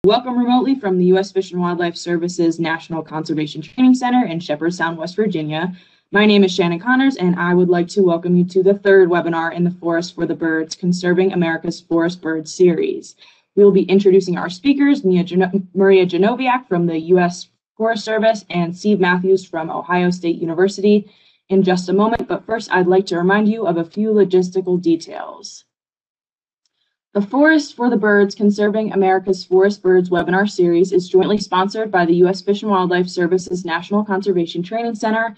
Welcome remotely from the U.S. Fish and Wildlife Service's National Conservation Training Center in Shepherdstown, West Virginia. My name is Shannon Connors, and I would like to welcome you to the third webinar in the Forest for the Birds, Conserving America's Forest Birds series. We will be introducing our speakers, Maria Genoviak from the U.S. Forest Service and Steve Matthews from Ohio State University in just a moment, but first I'd like to remind you of a few logistical details. The Forest for the Birds, Conserving America's Forest Birds webinar series is jointly sponsored by the U.S. Fish and Wildlife Service's National Conservation Training Center,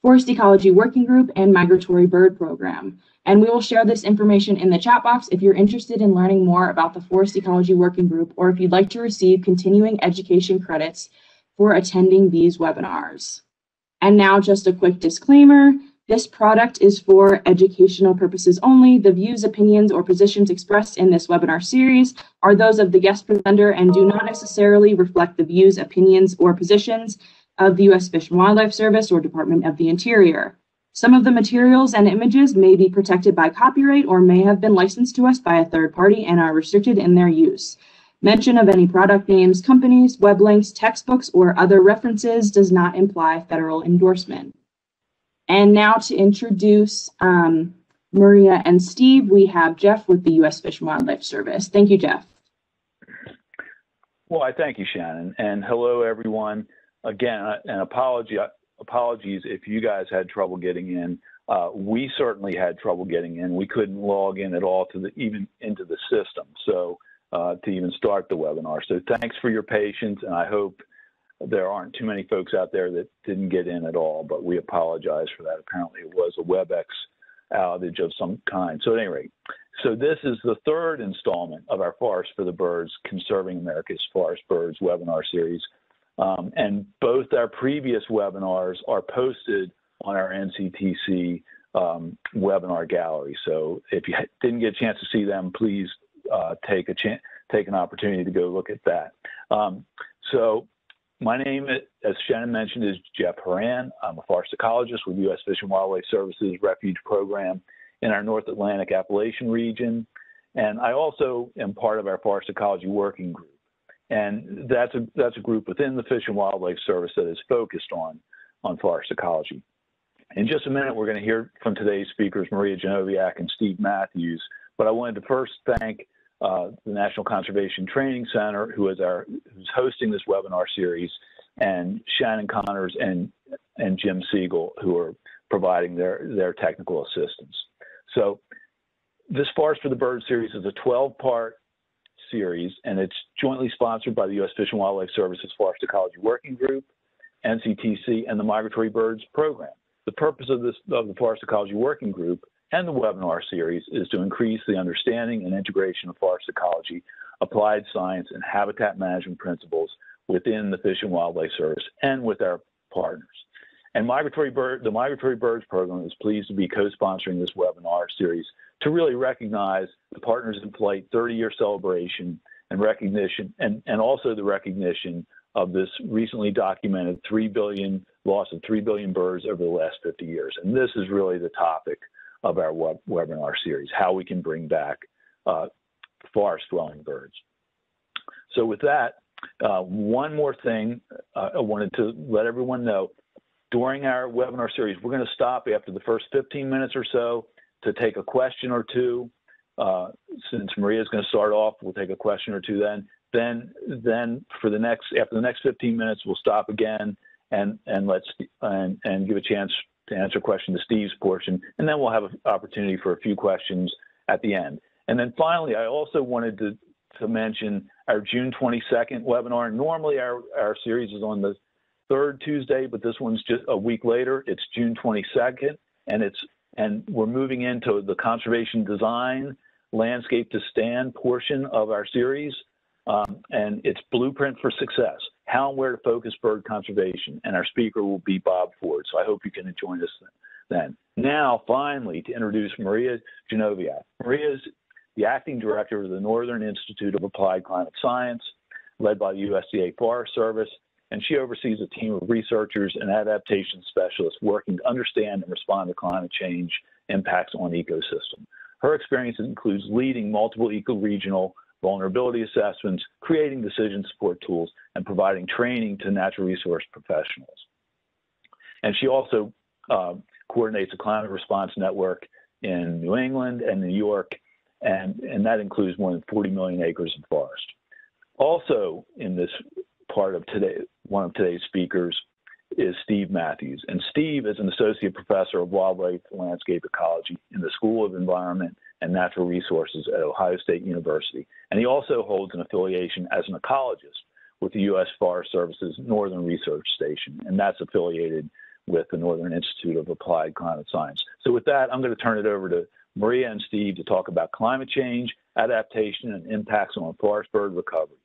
Forest Ecology Working Group, and Migratory Bird Program. And we will share this information in the chat box if you're interested in learning more about the Forest Ecology Working Group, or if you'd like to receive continuing education credits for attending these webinars. And now just a quick disclaimer. This product is for educational purposes only. The views, opinions, or positions expressed in this webinar series are those of the guest presenter and do not necessarily reflect the views, opinions, or positions of the U.S. Fish and Wildlife Service or Department of the Interior. Some of the materials and images may be protected by copyright or may have been licensed to us by a third party and are restricted in their use. Mention of any product names, companies, web links, textbooks, or other references does not imply federal endorsement. And now to introduce Maria and Steve, we have Jeff with the U.S. Fish and Wildlife Service. Thank you, Jeff. Well, I thank you, Shannon, and hello, everyone. Again, and apologies if you guys had trouble getting in. We certainly had trouble getting in. We couldn't log in at all to even into the system, so to even start the webinar. So thanks for your patience, and I hope there aren't too many folks out there that didn't get in at all, but we apologize for that. Apparently it was a WebEx outage of some kind. So at any rate, so this is the third installment of our Forest for the Birds, Conserving America's Forest Birds webinar series. And both our previous webinars are posted on our NCTC webinar gallery. So if you didn't get a chance to see them, please take an opportunity to go look at that. So my name, as Shannon mentioned, is Jeff Horan. I'm a forest ecologist with U.S. Fish and Wildlife Service's Refuge Program in our North Atlantic Appalachian region. And I also am part of our Forest Ecology Working Group. And that's a group within the Fish and Wildlife Service that is focused on forest ecology. In just a minute, we're going to hear from today's speakers, Maria Genoviak and Steve Matthews. But I wanted to first thank the National Conservation Training Center, who's hosting this webinar series, and Shannon Connors and Jim Siegel, who are providing their technical assistance. So this Forest for the Birds series is a 12-part series, and it's jointly sponsored by the U.S. Fish and Wildlife Service's Forest Ecology Working Group, NCTC, and the Migratory Birds Program. The purpose of the Forest Ecology Working Group and the webinar series is to increase the understanding and integration of forest ecology, applied science, and habitat management principles within the Fish and Wildlife Service and with our partners. And the Migratory Birds Program is pleased to be co-sponsoring this webinar series to really recognize the Partners in Flight 30-year celebration and recognition, and also the recognition of this recently documented loss of 3 billion birds over the last 50 years. And this is really the topic of our webinar series, how we can bring back forest-dwelling birds. So with that, one more thing I wanted to let everyone know. During our webinar series, we're going to stop after the first 15 minutes or so to take a question or two. Since Maria's going to start off, we'll take a question or two then. Then after the next 15 minutes, we'll stop again and give a chance to answer a question to Steve's portion, and then we'll have an opportunity for a few questions at the end. And then finally, I also wanted to mention our June 22nd webinar. Normally our series is on the third Tuesday, but this one's just a week later. It's June 22nd, and we're moving into the conservation design landscape to stand portion of our series, and it's Blueprint for Success, how and where to focus bird conservation, and our speaker will be Bob Ford, so I hope you can join us then. Now, finally, to introduce Maria Genoviak. Maria is the acting director of the Northern Institute of Applied Climate Science, led by the USDA Forest Service, and she oversees a team of researchers and adaptation specialists working to understand and respond to climate change impacts on ecosystems. Her experience includes leading multiple ecoregional vulnerability assessments, creating decision support tools, and providing training to natural resource professionals. And she also coordinates a climate response network in New England and New York, and that includes more than 40 million acres of forest. Also in this part of today, one of today's speakers is Steve Matthews. And Steve is an associate professor of wildlife and landscape ecology in the School of Environment and Natural Resources at Ohio State University. And he also holds an affiliation as an ecologist with the U.S. Forest Service's Northern Research Station, and that's affiliated with the Northern Institute of Applied Climate Science. So with that, I'm going to turn it over to Maria and Steve to talk about climate change, adaptation, and impacts on forest bird recovery.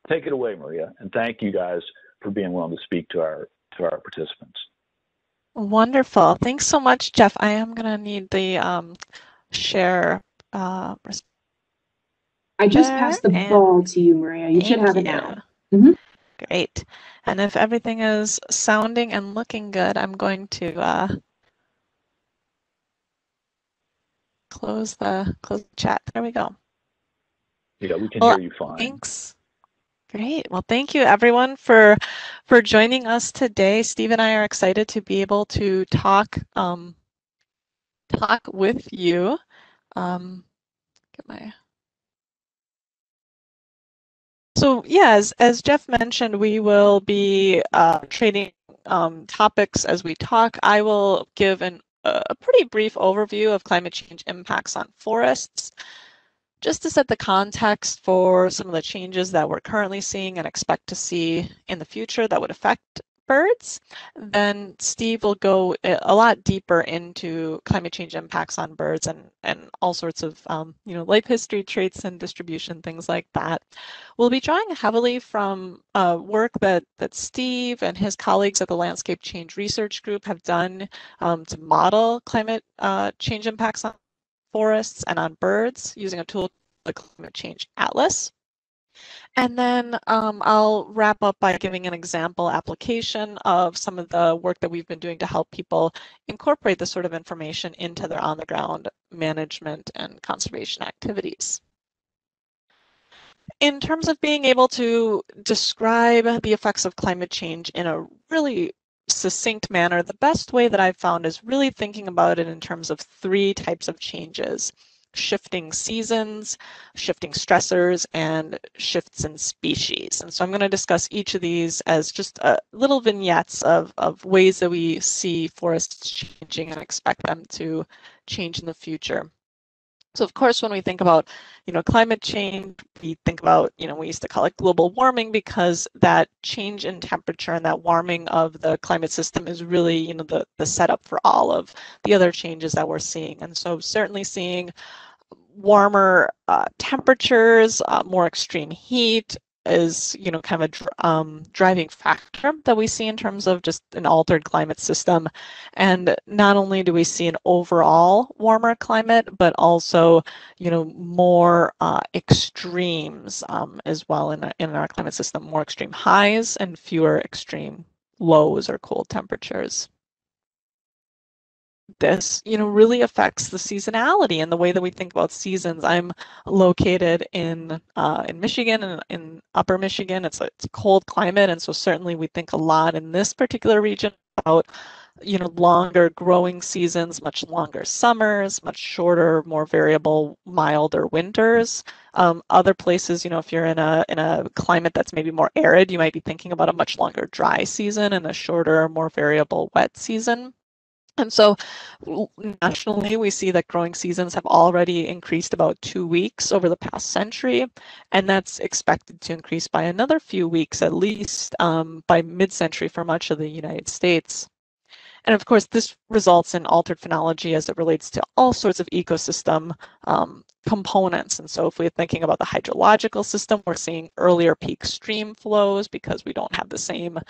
Take it away, Maria, and thank you guys for being willing to speak to our participants. Wonderful. Thanks so much, Jeff. I am going to need the share. I just passed the ball to you, Maria. You should have it now. Great. And if everything is sounding and looking good, I'm going to close the chat. There we go. Yeah, we can hear you fine. Thanks. Great. Well, thank you everyone for joining us today. Steve and I are excited to be able to talk with you. So yeah, as Jeff mentioned, we will be trading topics as we talk. I will give a pretty brief overview of climate change impacts on forests, just to set the context for some of the changes that we're currently seeing and expect to see in the future that would affect birds. Then Steve will go a lot deeper into climate change impacts on birds and all sorts of life history traits and distribution, things like that. We'll be drawing heavily from work that Steve and his colleagues at the Landscape Change Research Group have done to model climate change impacts on forests and on birds using a tool, the Climate Change Atlas. And then I'll wrap up by giving an example application of some of the work that we've been doing to help people incorporate this sort of information into their on-the-ground management and conservation activities. In terms of being able to describe the effects of climate change in a really succinct manner, the best way that I've found is really thinking about it in terms of three types of changes: shifting seasons, shifting stressors, and shifts in species. And so I'm going to discuss each of these as just little vignettes of ways that we see forests changing and expect them to change in the future. So of course, when we think about, climate change, we think about, we used to call it global warming, because that change in temperature and that warming of the climate system is really, the setup for all of the other changes that we're seeing. And so certainly seeing warmer temperatures, more extreme heat is, kind of a driving factor that we see in terms of just an altered climate system. And not only do we see an overall warmer climate, but also, more extremes as well in our climate system, more extreme highs and fewer extreme lows or cold temperatures. This, really affects the seasonality and the way that we think about seasons. I'm located in Michigan, in Upper Michigan. It's a cold climate, and so certainly we think a lot in this particular region about, longer growing seasons, much longer summers, much shorter, more variable, milder winters. Other places, if you're in a climate that's maybe more arid, you might be thinking about a much longer dry season and a shorter, more variable wet season. And so nationally, we see that growing seasons have already increased about 2 weeks over the past century, and that's expected to increase by another few weeks at least by mid-century for much of the United States. And of course, this results in altered phenology as it relates to all sorts of ecosystem components. And so if we're thinking about the hydrological system, we're seeing earlier peak stream flows because we don't have the same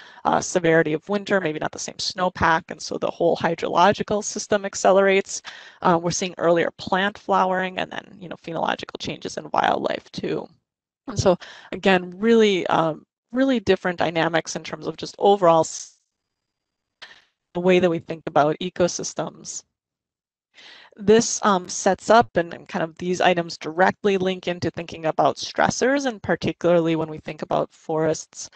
severity of winter, maybe not the same snowpack, and so the whole hydrological system accelerates. We're seeing earlier plant flowering, and then phenological changes in wildlife too. And so again, really, really different dynamics in terms of just overall the way that we think about ecosystems. This sets up and kind of these items directly link into thinking about stressors, and particularly when we think about forests,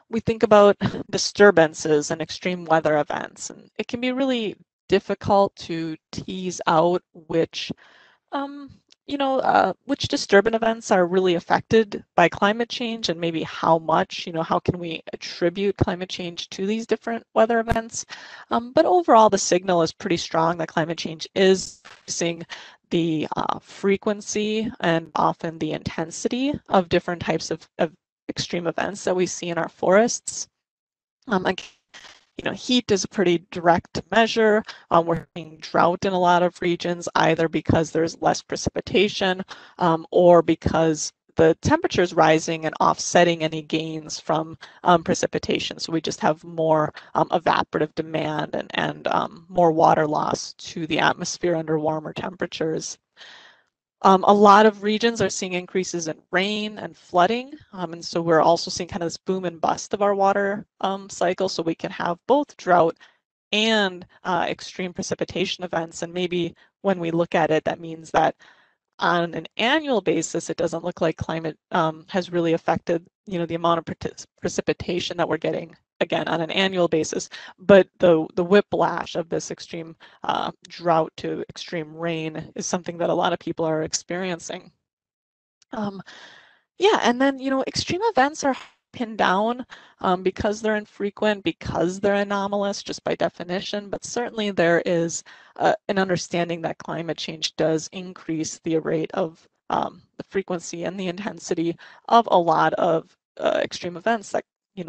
we think about disturbances and extreme weather events. And it can be really difficult to tease out um, which disturbance events are really affected by climate change and maybe how much, how can we attribute climate change to these different weather events. But overall, the signal is pretty strong that climate change is increasing the frequency and often the intensity of different types of extreme events that we see in our forests. Heat is a pretty direct measure. We're seeing drought in a lot of regions, either because there's less precipitation or because the temperature is rising and offsetting any gains from precipitation. So we just have more evaporative demand and more water loss to the atmosphere under warmer temperatures. A lot of regions are seeing increases in rain and flooding. And so we're also seeing kind of this boom and bust of our water cycle. So we can have both drought and extreme precipitation events. And maybe when we look at it, that means that on an annual basis, it doesn't look like climate has really affected, the amount of precipitation that we're getting, again, on an annual basis. But the whiplash of this extreme drought to extreme rain is something that a lot of people are experiencing. Yeah, and then, extreme events are pinned down because they're infrequent, because they're anomalous, just by definition. But certainly there is an understanding that climate change does increase the rate of the frequency and the intensity of a lot of extreme events that,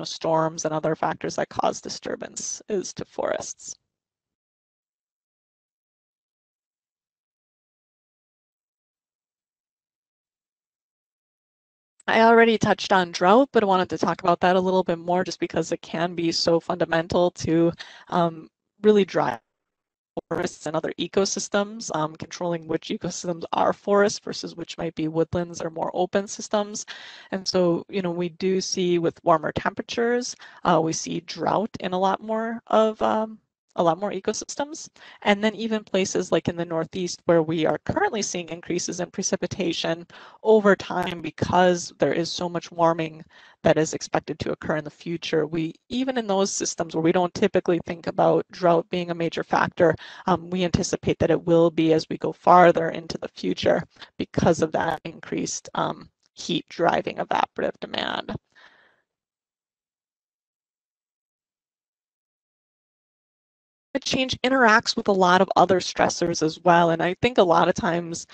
storms and other factors that cause disturbances to forests. I already touched on drought, but I wanted to talk about that a little bit more just because it can be so fundamental to really drive forests and other ecosystems, controlling which ecosystems are forests versus which might be woodlands or more open systems. And so, we do see with warmer temperatures, we see drought in a lot more ecosystems. And then even places like in the Northeast where we are currently seeing increases in precipitation over time because there is so much warming that is expected to occur in the future. Even in those systems where we don't typically think about drought being a major factor, we anticipate that it will be as we go farther into the future because of that increased heat driving evaporative demand. Change interacts with a lot of other stressors as well. And I think a lot of times,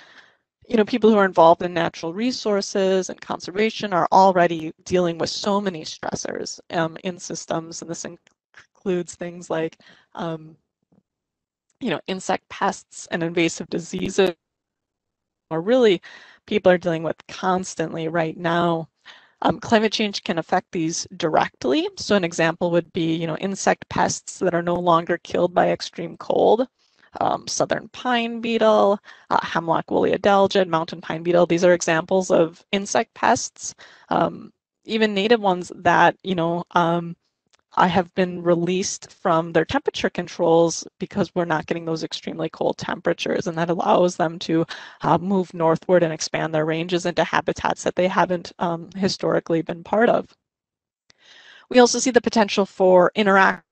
people who are involved in natural resources and conservation are already dealing with so many stressors in systems. And this includes things like, insect pests and invasive diseases, or really people are dealing with constantly right now. Climate change can affect these directly. So an example would be, insect pests that are no longer killed by extreme cold. Southern pine beetle, hemlock woolly adelgid, mountain pine beetle. These are examples of insect pests. Even native ones that, I have been released from their temperature controls because we're not getting those extremely cold temperatures, and that allows them to move northward and expand their ranges into habitats that they haven't historically been part of. We also see the potential for interaction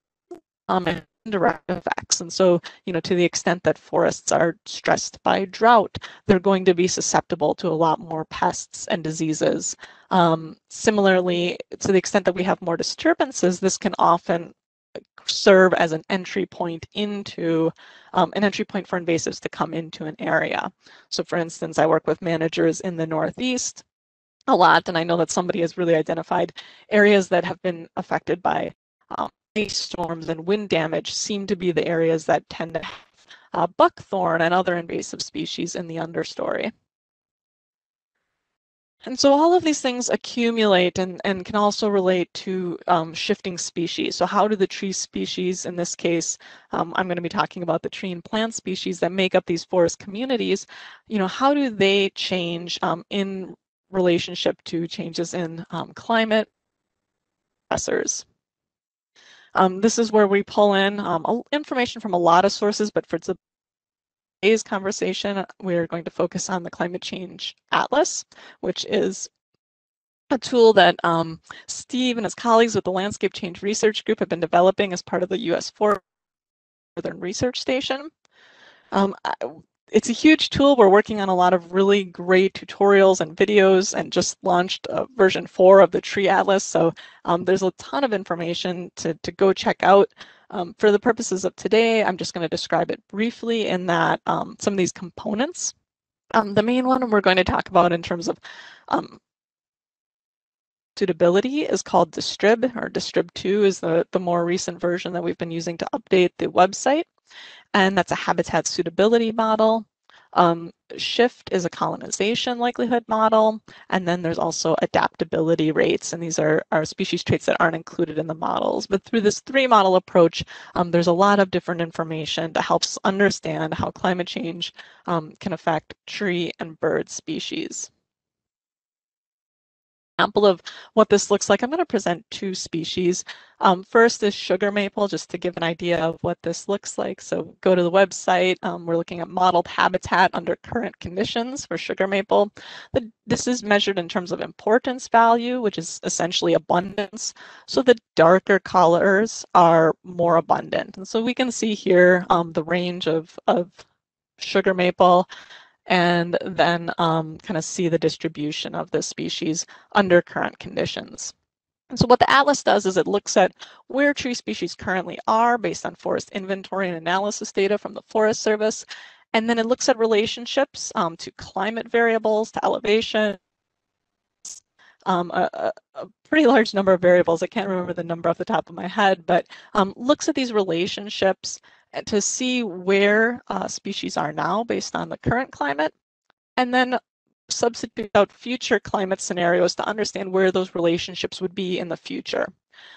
and indirect effects. And so, to the extent that forests are stressed by drought, they're going to be susceptible to a lot more pests and diseases. Similarly, to the extent that we have more disturbances, this can often serve as an entry point for invasives to come into an area. So for instance, I work with managers in the Northeast a lot, and I know that somebody has really identified areas that have been affected by ice storms and wind damage seem to be the areas that tend to have buckthorn and other invasive species in the understory. And so all of these things accumulate and can also relate to shifting species. So how do the tree species, in this case, I'm going to be talking about the tree and plant species that make up these forest communities, how do they change in relationship to changes in climate stressors? This is where we pull in information from a lot of sources, but for today's conversation, we're going to focus on the Climate Change Atlas, which is a tool that Steve and his colleagues with the Landscape Change Research Group have been developing as part of the U.S. Forest Northern Research Station. It's a huge tool. We're working on a lot of really great tutorials and videos and just launched version 4 of the Tree Atlas. So there's a ton of information to go check out. For the purposes of today, I'm just going to describe it briefly in that some of these components. The main one we're going to talk about in terms of suitability is called Distrib, or Distrib 2 is the more recent version that we've been using to update the website. And that's a habitat suitability model. Shift is a colonization likelihood model. And then there's also adaptability rates. And these are species traits that aren't included in the models. But through this 3-model approach, there's a lot of different information to help us understand how climate change can affect tree and bird species. Example of what this looks like, I'm going to present 2 species. First is sugar maple, just to give an idea of what this looks like. So go to the website. We're looking at modeled habitat under current conditions for sugar maple. This is measured in terms of importance value, which is essentially abundance. So the darker colors are more abundant. And so we can see here the range of sugar maple, and then kind of see the distribution of the species under current conditions. And so what the atlas does is it looks at where tree species currently are based on forest inventory and analysis data from the Forest Service, and then it looks at relationships to climate variables, to elevation, a pretty large number of variables. I can't remember the number off the top of my head, but looks at these relationships to see where species are now based on the current climate, and then substitute out future climate scenarios to understand where those relationships would be in the future.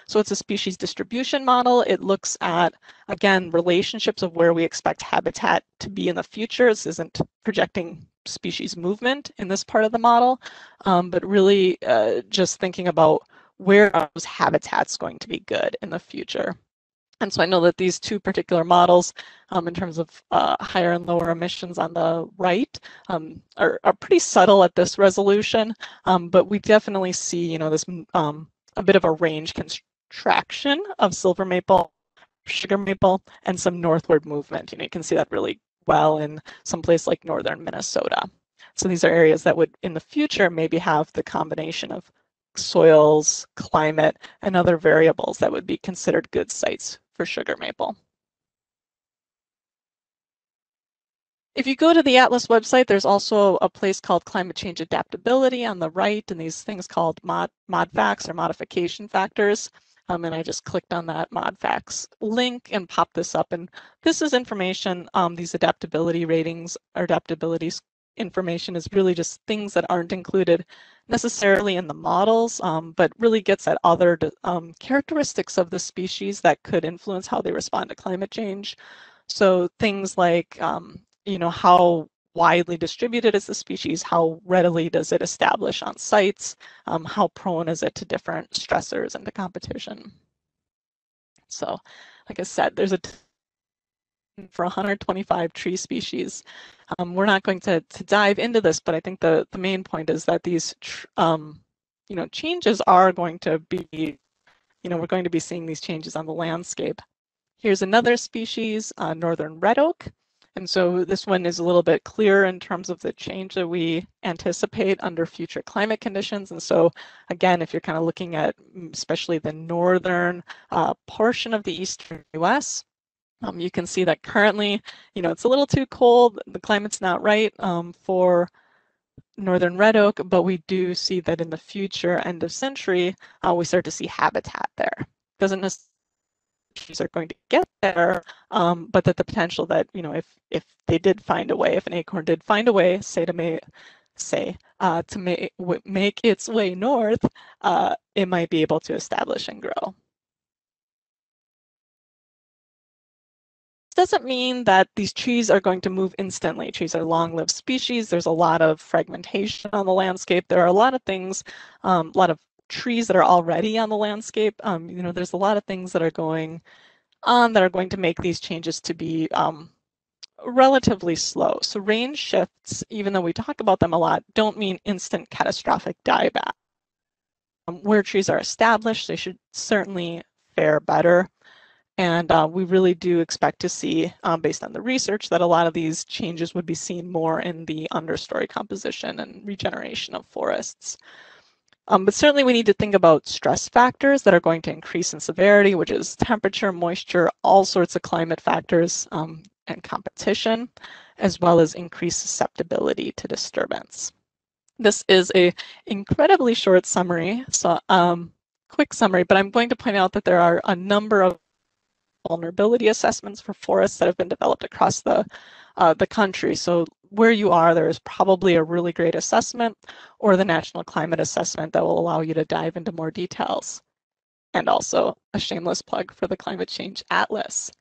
So it's a species distribution model. It looks at, again, relationships of where we expect habitat to be in the future. This isn't projecting species movement in this part of the model, but really just thinking about where are those habitats going to be good in the future. And so I know that these 2 particular models, in terms of higher and lower emissions on the right, are pretty subtle at this resolution, but we definitely see, this a bit of a range contraction of silver maple, sugar maple, and some northward movement. You can see that really well in some place like northern Minnesota. So these are areas that would, in the future, maybe have the combination of soils, climate, and other variables that would be considered good sites for sugar maple. If you go to the Atlas website, there's also a place called Climate Change Adaptability on the right, and these things called ModFacts or modification factors. And I just clicked on that ModFacts link and popped this up. And this is information, these adaptability ratings or adaptability information is really just things that aren't included necessarily in the models, but really gets at other characteristics of the species that could influence how they respond to climate change. So things like, how widely distributed is the species, how readily does it establish on sites, how prone is it to different stressors and to competition. So, like I said, there's a for 125 tree species. We're not going to dive into this, but I think the main point is that these, changes are going to be, we're going to be seeing these changes on the landscape. Here's another species, northern red oak. And so this one is a little bit clearer in terms of the change that we anticipate under future climate conditions. And so again, if you're kind of looking at especially the northern portion of the eastern US, you can see that currently, it's a little too cold. The climate's not right for northern red oak, but we do see that in the future, end of century, we start to see habitat there. Doesn't necessarily trees are going to get there, but that the potential that, if they did find a way, if an acorn did find a way, to make its way north, it might be able to establish and grow. Doesn't mean that these trees are going to move instantly. Trees are long-lived species. There's a lot of fragmentation on the landscape. There are a lot of things, a lot of trees that are already on the landscape. There's a lot of things that are going on that are going to make these changes to be relatively slow. So range shifts, even though we talk about them a lot, don't mean instant catastrophic dieback. Where trees are established, they should certainly fare better. And we really do expect to see, based on the research, that a lot of these changes would be seen more in the understory composition and regeneration of forests. But certainly we need to think about stress factors that are going to increase in severity, which is temperature, moisture, all sorts of climate factors, and competition, as well as increased susceptibility to disturbance. This is a incredibly short summary, so quick summary, but I'm going to point out that there are a number of vulnerability assessments for forests that have been developed across the country. So where you are, there is probably a really great assessment or the National Climate Assessment that will allow you to dive into more details. And also a shameless plug for the Climate Change Atlas.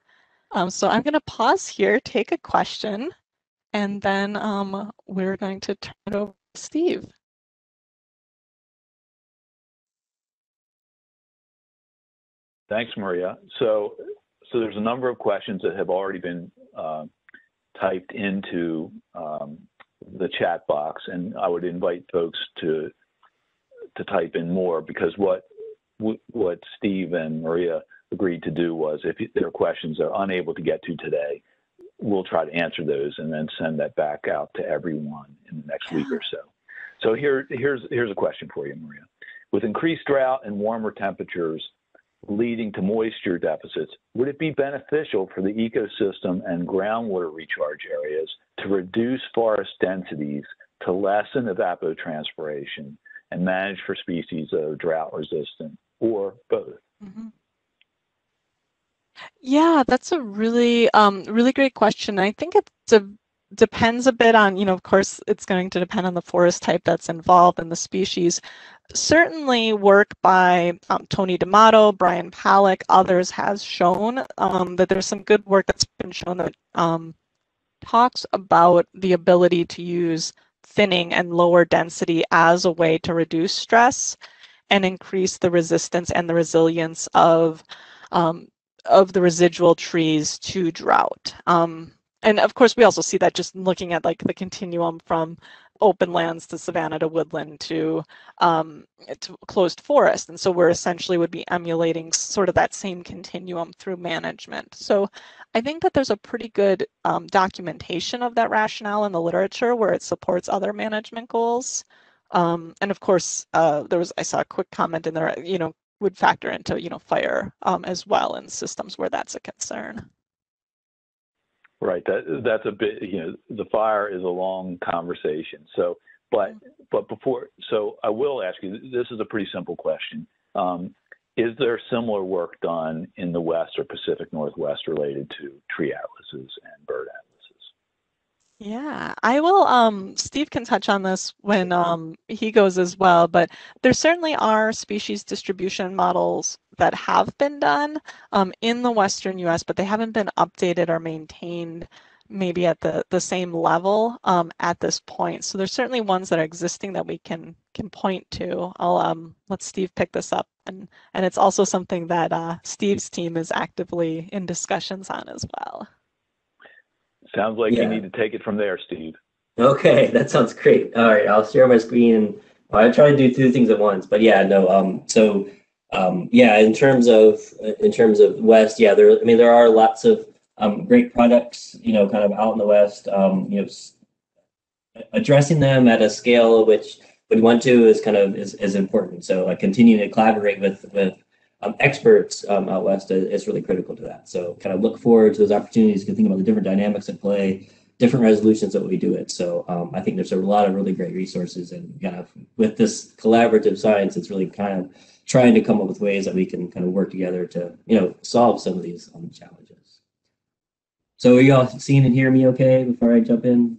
So I'm going to pause here, take a question, and then we're going to turn it over to Steve. Thanks, Maria. So there's a number of questions that have already been typed into the chat box, and I would invite folks to type in more, because what Steve and Maria agreed to do was, if there are questions they're unable to get to today, we'll try to answer those and then send that back out to everyone in the next week or so. So here's a question for you, Maria. With increased drought and warmer temperatures leading to moisture deficits, would it be beneficial for the ecosystem and groundwater recharge areas to reduce forest densities to lessen evapotranspiration and manage for species that are drought resistant, or both? Mm-hmm. Yeah, that's a really, really great question. I think it depends a bit on, of course, it's going to depend on the forest type that's involved and the species. Certainly work by Tony D'Amato, Brian Palak, others has shown that there's some good work that's been shown that talks about the ability to use thinning and lower density as a way to reduce stress and increase the resistance and the resilience of the residual trees to drought. And of course, we also see that just looking at like the continuum from open lands to savanna to woodland to closed forest. And so we're essentially would be emulating sort of that same continuum through management. So I think that there's a pretty good documentation of that rationale in the literature where it supports other management goals. And of course, I saw a quick comment in there, would factor into, fire as well in systems where that's a concern. Right. That's a bit, the fire is a long conversation. So, but before, so I will ask you, this is a pretty simple question. Is there similar work done in the West or Pacific Northwest related to tree atlases and bird atlases? Yeah, I will, Steve can touch on this when he goes as well, but there certainly are species distribution models that have been done in the Western US, but they haven't been updated or maintained maybe at the same level at this point. So there's certainly ones that are existing that we can point to. I'll let Steve pick this up, and it's also something that Steve's team is actively in discussions on as well. Sounds like you need to take it from there, Steve. Okay, that sounds great. All right, I'll share my screen. I try to do two things at once, but yeah, no. In terms of West, there are lots of great products, kind of out in the West. Addressing them at a scale which we want to is important. So continuing to collaborate with experts out West is really critical to that. So kind of look forward to those opportunities to think about the different dynamics at play, different resolutions that we do it. So I think there's a lot of really great resources, and kind of with this collaborative science, it's really kind of trying to come up with ways that we can kind of work together to, solve some of these challenges. So are you all seeing and hearing me okay before I jump in?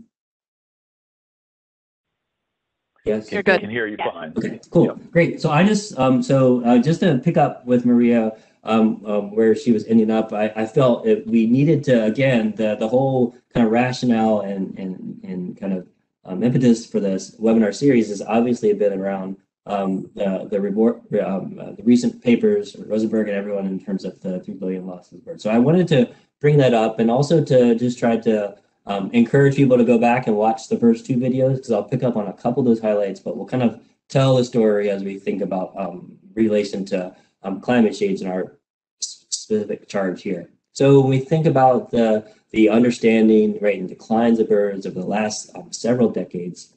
Yes, you're good. I can hear you fine. Okay, cool, yep. Great. So I just just to pick up with Maria where she was ending up, I felt we needed to, again, the whole kind of rationale and kind of impetus for this webinar series has obviously been around the recent papers, Rosenberg and everyone, in terms of the 3 billion losses of birds. So I wanted to bring that up, and also to just try to Encourage people to go back and watch the first 2 videos because I'll pick up on a couple of those highlights, but we'll kind of tell the story as we think about relation to climate change in our specific charge here. So when we think about the understanding, right, and declines of birds over the last several decades,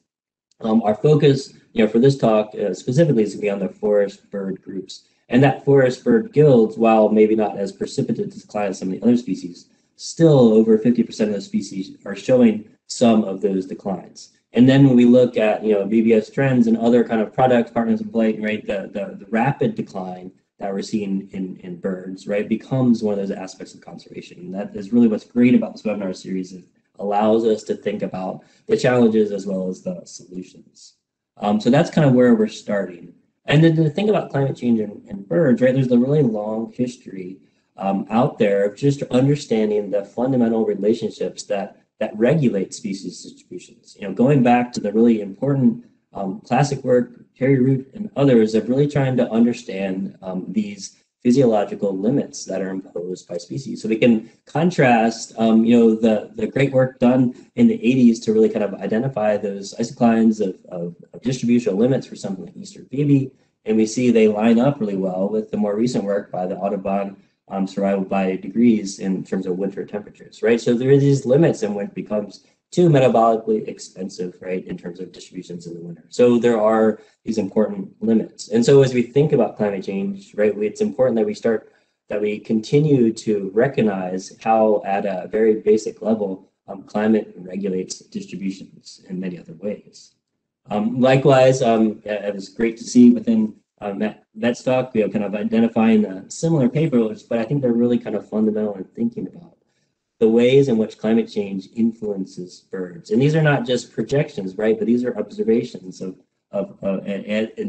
our focus, for this talk specifically is going to be on the forest bird groups. And that forest bird guilds, while maybe not as precipitous decline as some of the other species, still over 50% of the species are showing some of those declines. And then when we look at, BBS trends and other kind of product partners in play, right, the rapid decline that we're seeing in birds, right, becomes one of those aspects of conservation. And that is really what's great about this webinar series. It allows us to think about the challenges as well as the solutions. So that's kind of where we're starting. And then to think about climate change in birds, right, there's a really long history out there of just understanding the fundamental relationships that regulate species distributions. Going back to the really important classic work, Terry Root and others of really trying to understand these physiological limits that are imposed by species. So we can contrast, the great work done in the 80s to really kind of identify those isoclines of distributional limits for something like Easter phoebe, and we see they line up really well with the more recent work by the Audubon survival by degrees in terms of winter temperatures, right? So there are these limits and when it becomes too metabolically expensive, right, in terms of distributions in the winter. So there are these important limits. And so as we think about climate change, right, it's important that we continue to recognize how at a very basic level, climate regulates distributions in many other ways. Likewise, it was great to see within Vet's talk, kind of identifying similar papers, but I think they're really kind of fundamental in thinking about the ways in which climate change influences birds. And these are not just projections, right? But these are observations and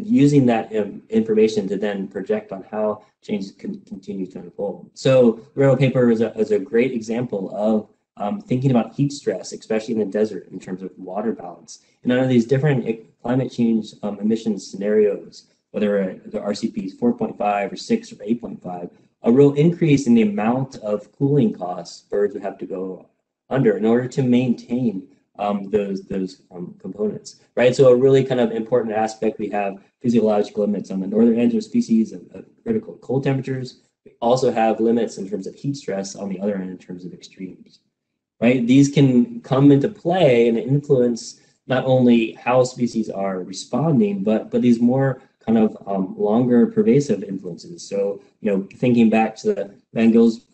using that information to then project on how change can continue to unfold. So the Railroad paper is a great example of thinking about heat stress, especially in the desert in terms of water balance. And under these different climate change emissions scenarios, whether the RCP is 4.5 or 6 or 8.5, a real increase in the amount of cooling costs birds would have to go under in order to maintain those components, right? So a really kind of important aspect, we have physiological limits on the northern edge of species of critical cold temperatures. We also have limits in terms of heat stress on the other end in terms of extremes, right? These can come into play and influence not only how species are responding, but these more kind of longer pervasive influences. So, thinking back to the Van Gill's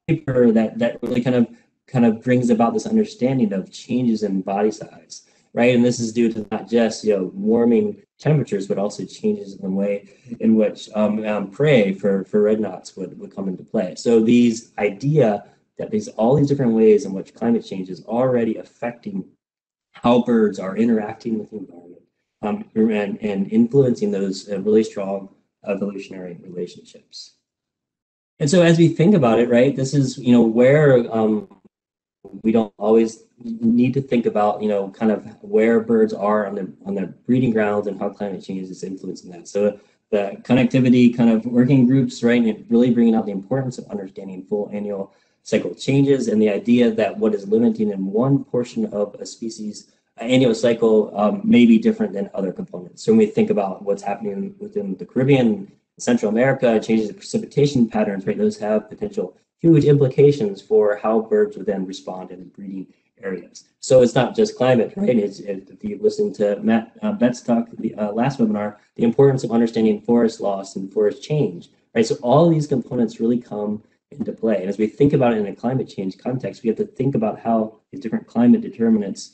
paper that really kind of brings about this understanding of changes in body size, right? And this is due to not just, warming temperatures, but also changes in the way in which prey for red knots would come into play. So these idea that there's all these different ways in which climate change is already affecting how birds are interacting with the environment. And influencing those really strong evolutionary relationships. And so as we think about it, right, this is, where we don't always need to think about, kind of where birds are on their breeding grounds and how climate change is influencing that. So the connectivity kind of working groups, right, and really bringing out the importance of understanding full annual cycle changes and the idea that what is limiting in one portion of a species annual cycle may be different than other components. So when we think about what's happening within the Caribbean, Central America, changes in precipitation patterns, right, those have potential huge implications for how birds would then respond in breeding areas. So it's not just climate, right? If you listen to Matt Betts talk the last webinar, the importance of understanding forest loss and forest change, right? So all of these components really come into play. And as we think about it in a climate change context, we have to think about how these different climate determinants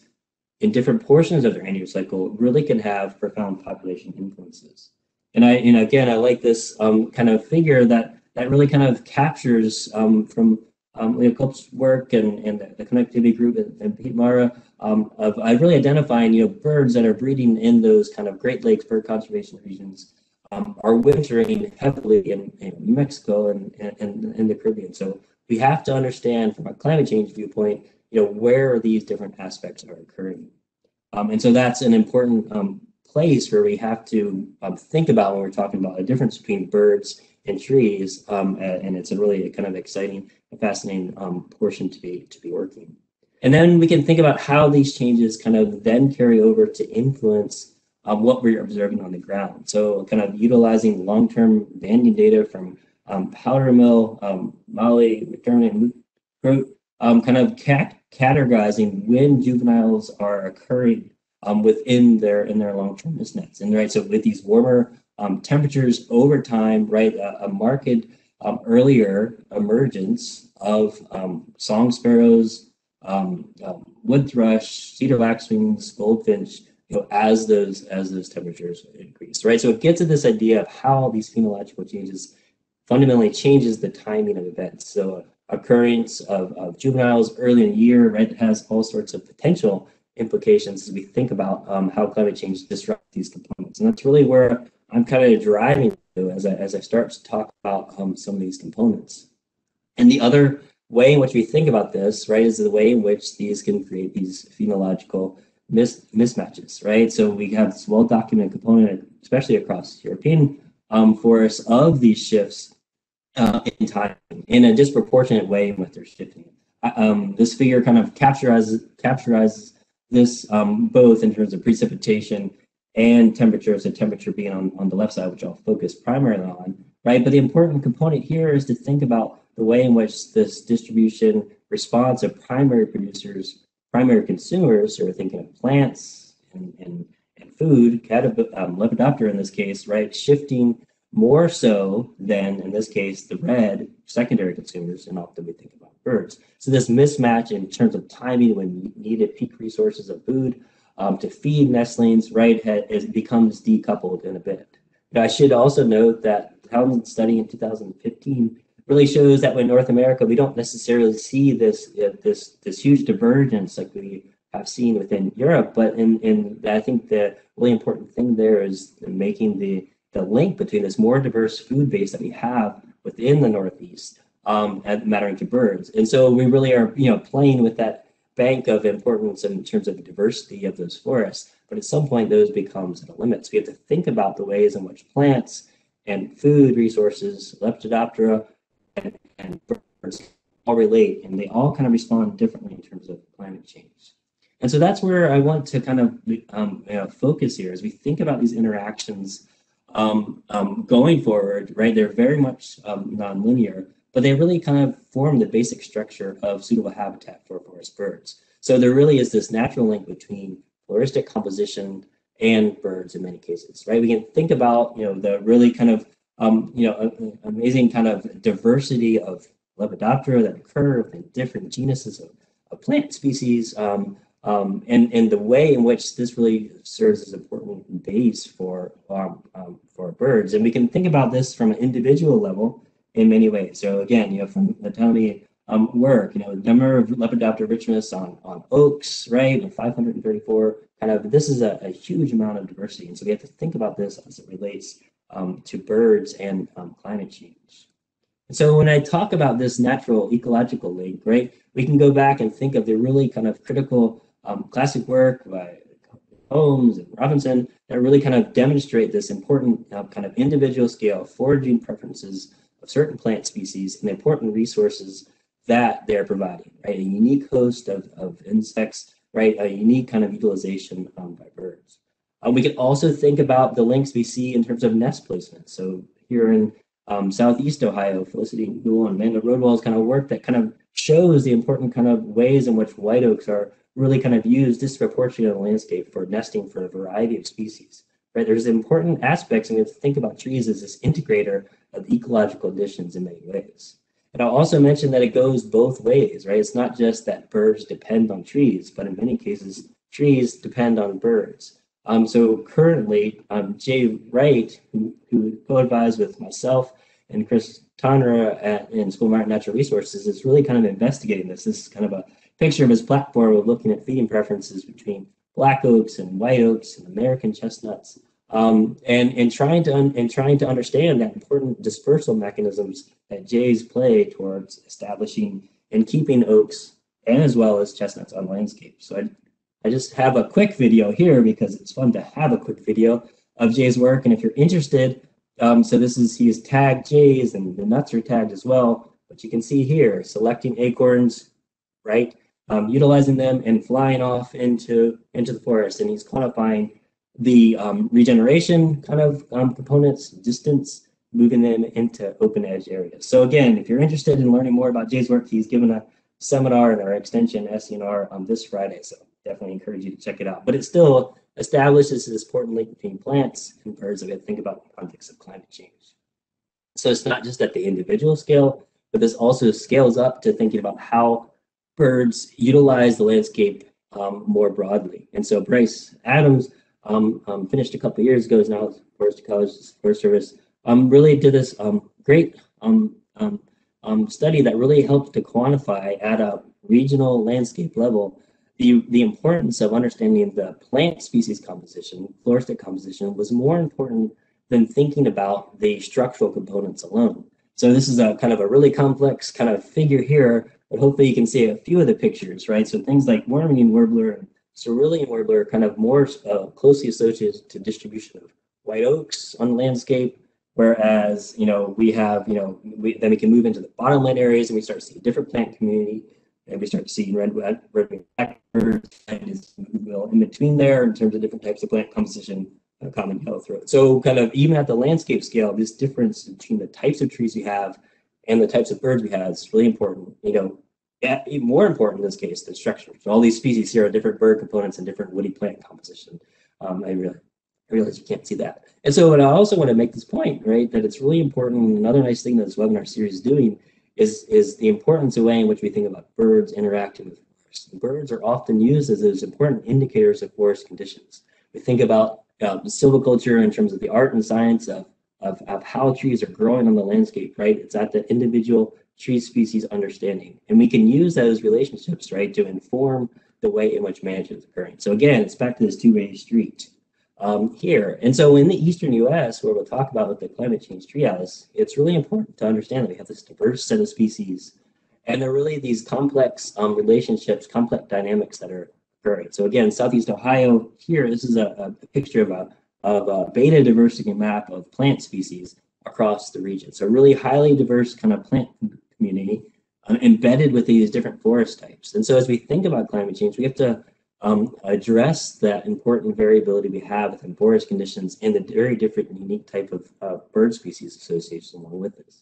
in different portions of their annual cycle really can have profound population influences. And again, I like this kind of figure that really kind of captures from Leo Culp's work and the connectivity group and Pete Mara of really identifying, birds that are breeding in those kind of Great Lakes bird conservation regions are wintering heavily in Mexico and in the Caribbean. So we have to understand from a climate change viewpoint, where these different aspects are occurring. And so that's an important place where we have to think about when we're talking about the difference between birds and trees. And it's a really kind of exciting and fascinating portion to be working. And then we can think about how these changes kind of then carry over to influence what we're observing on the ground. So kind of utilizing long-term banding data from Powder Mill, Molly, McDermott, and Grote, kind of categorizing when juveniles are occurring within their long-term nest nets. And right, so with these warmer temperatures over time, right, a marked earlier emergence of song sparrows, wood thrush, cedar waxwings, goldfinch, as those temperatures increase, right? So it gets at this idea of how these phenological changes fundamentally changes the timing of events. So occurrence of juveniles early in the year, right, has all sorts of potential implications as we think about how climate change disrupts these components. And that's really where I'm kind of driving to as I start to talk about some of these components. And the other way in which we think about this, right, is the way in which these can create these phenological mismatches, right? So we have this well-documented component, especially across European forests, of these shifts in time in a disproportionate way in which they're shifting. This figure kind of capturizes this both in terms of precipitation and temperature, so temperature being on the left side, which I'll focus primarily on, right? But the important component here is to think about the way in which this distribution response of primary producers, primary consumers, so we're thinking of plants and food, Lepidoptera in this case, right, shifting more so than, in this case, the red secondary consumers, and often we think about birds. So this mismatch in terms of timing when needed peak resources of food to feed nestlings, right, becomes decoupled in a bit. But I should also note that Townsend's study in 2015 really shows that in North America, we don't necessarily see this huge divergence like we have seen within Europe, but I think the really important thing there is making the link between this more diverse food base that we have within the Northeast mattering to birds. And so we really are, playing with that bank of importance in terms of the diversity of those forests. But at some point, those becomes the limits. We have to think about the ways in which plants and food resources, Lepidoptera and birds all relate, and they all kind of respond differently in terms of climate change. And so that's where I want to kind of focus here as we think about these interactions going forward, right? They're very much nonlinear, but they really kind of form the basic structure of suitable habitat for forest birds. So there really is this natural link between floristic composition and birds in many cases, right? We can think about, the really kind of, amazing kind of diversity of Lepidoptera that occur within different genuses of plant species, and the way in which this really serves as an important base for birds. And we can think about this from an individual level in many ways. So again, from the Tommy work, the number of Lepidoptera richness on oaks, right, and 534, kind of, this is a huge amount of diversity. And so we have to think about this as it relates to birds and climate change. And so when I talk about this natural ecological link, right, we can go back and think of the really kind of critical classic work by Holmes and Robinson that really kind of demonstrate this important kind of individual scale foraging preferences of certain plant species and the important resources that they're providing, right? A unique host of insects, right? A unique kind of utilization by birds. We can also think about the links we see in terms of nest placement. So here in Southeast Ohio, Felicity Newell and Amanda Rodwell's kind of work that kind of shows the important kind of ways in which white oaks are really kind of used disproportionately in the landscape for nesting for a variety of species, right? There's important aspects, and we have to think about trees as this integrator of ecological conditions in many ways. And I'll also mention that it goes both ways, right? It's not just that birds depend on trees, but in many cases, trees depend on birds. So currently, Jay Wright, who co-advised with myself and Chris Tonra in School of Art and Natural Resources, is really kind of investigating this. This is kind of a picture of his platform of looking at feeding preferences between black oaks and white oaks and American chestnuts, and trying to understand that important dispersal mechanisms that jays play towards establishing and keeping oaks and as well as chestnuts on landscape. So I just have a quick video here because it's fun to have a quick video of Jay's work. And if you're interested, so he has tagged jays and the nuts are tagged as well. But you can see here, selecting acorns, right? utilizing them and flying off into the forest. And he's quantifying the regeneration kind of components, distance, moving them into open edge areas. So again, if you're interested in learning more about Jay's work, he's given a seminar in our extension SCNR this Friday. So definitely encourage you to check it out. But it still establishes this important link between plants and birds that we have to think about in the context of climate change. So it's not just at the individual scale, but this also scales up to thinking about how birds utilize the landscape more broadly. And so Bryce Adams finished a couple of years ago, is now at Forest College Forest Service, really did this great study that really helped to quantify at a regional landscape level the importance of understanding the plant species composition, floristic composition, was more important than thinking about the structural components alone. So this is a kind of a really complex kind of figure here, but hopefully you can see a few of the pictures, right? So things like Worming warbler and Cerulean warbler are kind of more closely associated to distribution of white oaks on the landscape, whereas, we have, then we can move into the bottomland areas and we start to see a different plant community, and we start to see red-winged blackbirds in between there in terms of different types of plant composition, common yellow throat. So kind of even at the landscape scale, this difference between the types of trees we have and the types of birds we have is really important. Even more important in this case, the structure. So all these species here are different bird components and different woody plant composition. I realize you can't see that. And so I also want to make this point, right, that it's really important. Another nice thing that this webinar series is doing is the importance of the way in which we think about birds interacting with forests. Birds are often used as those important indicators of forest conditions. We think about silviculture in terms of the art and science of how trees are growing on the landscape, right? It's at the individual tree species understanding. And we can use those relationships, right, to inform the way in which management is occurring. So again, it's back to this two-way street here. And so in the eastern US, where we'll talk about with the climate change tree atlas, it's really important to understand that we have this diverse set of species. And there are really these complex relationships, complex dynamics that are occurring. So again, Southeast Ohio here, this is a picture of a beta diversity map of plant species across the region. So really highly diverse kind of plant community embedded with these different forest types. And so as we think about climate change, we have to address that important variability we have within forest conditions and the very different unique type of bird species associated along with this.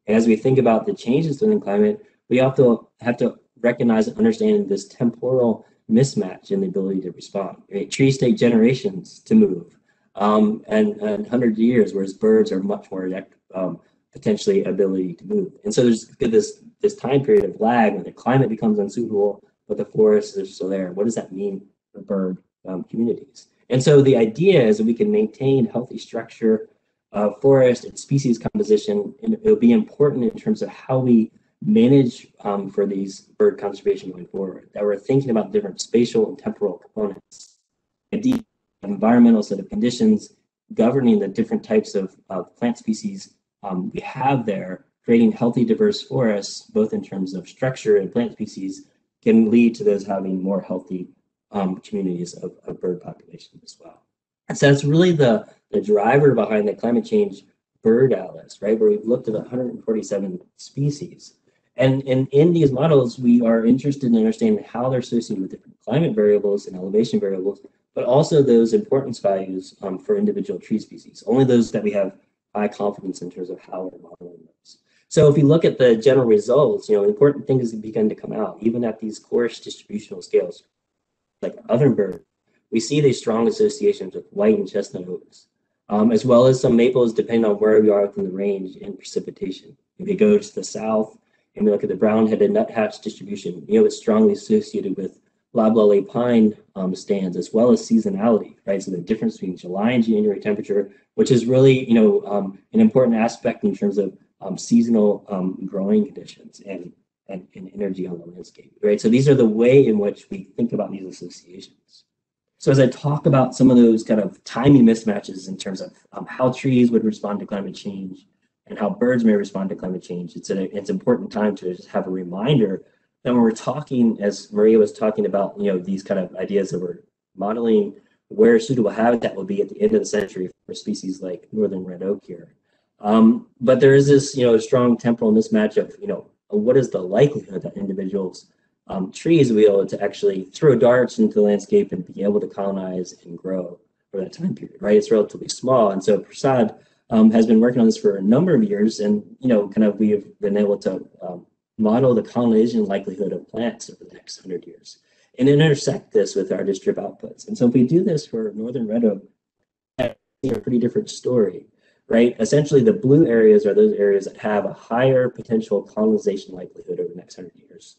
And as we think about the changes within climate, we also have to recognize and understand this temporal mismatch in the ability to respond. Right? Trees take generations to move and 100 years, whereas birds are much more potentially ability to move. And so there's this time period of lag when the climate becomes unsuitable, but the forests are still there. What does that mean for bird communities? And so the idea is that we can maintain healthy structure of forest and species composition, and it'll be important in terms of how we manage for these bird conservation going forward, that we're thinking about different spatial and temporal components, a deep environmental set of conditions governing the different types of plant species we have there, creating healthy, diverse forests, both in terms of structure and plant species, can lead to those having more healthy communities of bird population as well. And so that's really the driver behind the climate change bird atlas, right, where we've looked at 147 species. And in these models, we are interested in understanding how they're associated with different climate variables and elevation variables, but also those importance values for individual tree species, only those that we have high confidence in terms of how we're modeling those. So if you look at the general results, important things have begun to come out, even at these coarse distributional scales, like othernbird, we see these strong associations with white and chestnut oaks, as well as some maples, depending on where we are within the range in precipitation. If you go to the south and we look at the brown-headed nuthatch distribution, it's strongly associated with loblolly pine stands, as well as seasonality, right? So the difference between July and January temperature, which is really, an important aspect in terms of seasonal growing conditions and energy on the landscape, right? So these are the way in which we think about these associations. So as I talk about some of those kind of timing mismatches in terms of how trees would respond to climate change and how birds may respond to climate change, it's an important time to just have a reminder that when we're talking, as Maria was talking about, these kind of ideas that we're modeling where suitable habitat will be at the end of the century for species like northern red oak here. But there is this, strong temporal mismatch of, what is the likelihood that individuals trees will be able to actually throw darts into the landscape and be able to colonize and grow for that time period, right? It's relatively small. And so Prasad has been working on this for a number of years, and we have been able to model the colonization likelihood of plants over the next 100 years and intersect this with our distrib outputs. And so if we do this for northern red oak, a pretty different story, right? Essentially, the blue areas are those areas that have a higher potential colonization likelihood over the next 100 years.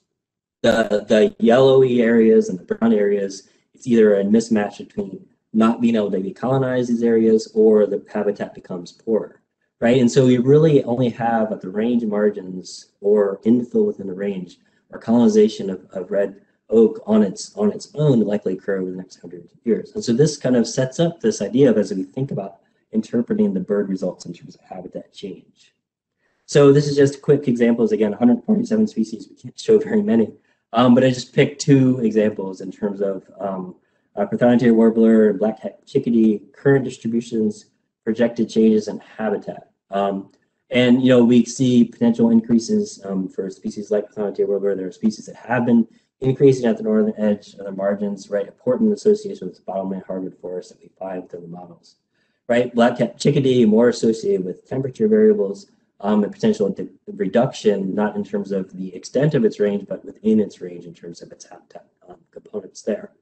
The yellowy areas and the brown areas, it's either a mismatch between not being able to decolonize these areas or the habitat becomes poorer, right? And so we really only have at the range margins or infill within the range or colonization of red oak on its own likely occur over the next 100 years. And so this kind of sets up this idea of as we think about interpreting the bird results in terms of habitat change. So this is just quick examples. Again, 147 species, we can't show very many, but I just picked two examples in terms of Prothonotary warbler and black-capped chickadee, current distributions, projected changes in habitat. And we see potential increases for species like Prothonotary warbler. There are species that have been increasing at the northern edge of the margins, right? Important association with bottomland hardwood forest that we find within the models, right? Black-capped chickadee more associated with temperature variables and potential reduction, not in terms of the extent of its range, but within its range in terms of its habitat components there.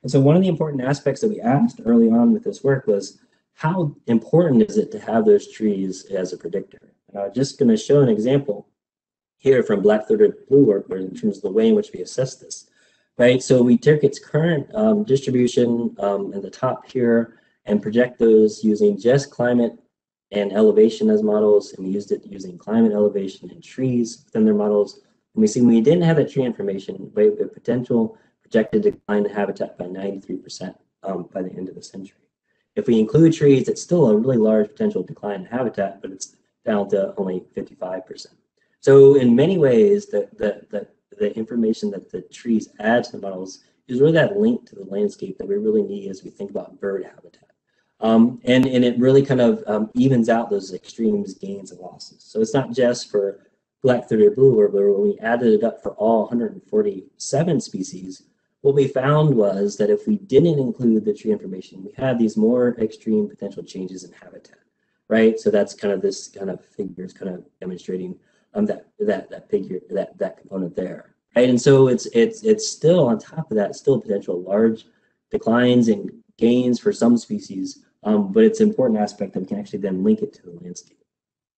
And so one of the important aspects that we asked early on with this work was, how important is it to have those trees as a predictor? And I'm just going to show an example here from black-throated blue warbler in terms of the way in which we assess this, right? So we took its current distribution in the top here and project those using just climate and elevation as models, and we used it using climate, elevation, and trees within their models. And we see when we didn't have that tree information, we have a potential projected decline in habitat by 93% by the end of the century. If we include trees, it's still a really large potential decline in habitat, but it's down to only 55%. So in many ways, the information that the trees add to the models is really that link to the landscape that we really need as we think about bird habitat. And it really kind of evens out those extremes, gains and losses. So it's not just for black-throated blue warbler. When we added it up for all 147 species, what we found was that if we didn't include the tree information, we had these more extreme potential changes in habitat, right? So that's kind of this kind of figure is kind of demonstrating that component there, right? And so it's still on top of that, still potential large declines and gains for some species, but it's an important aspect that we can actually then link it to the landscape.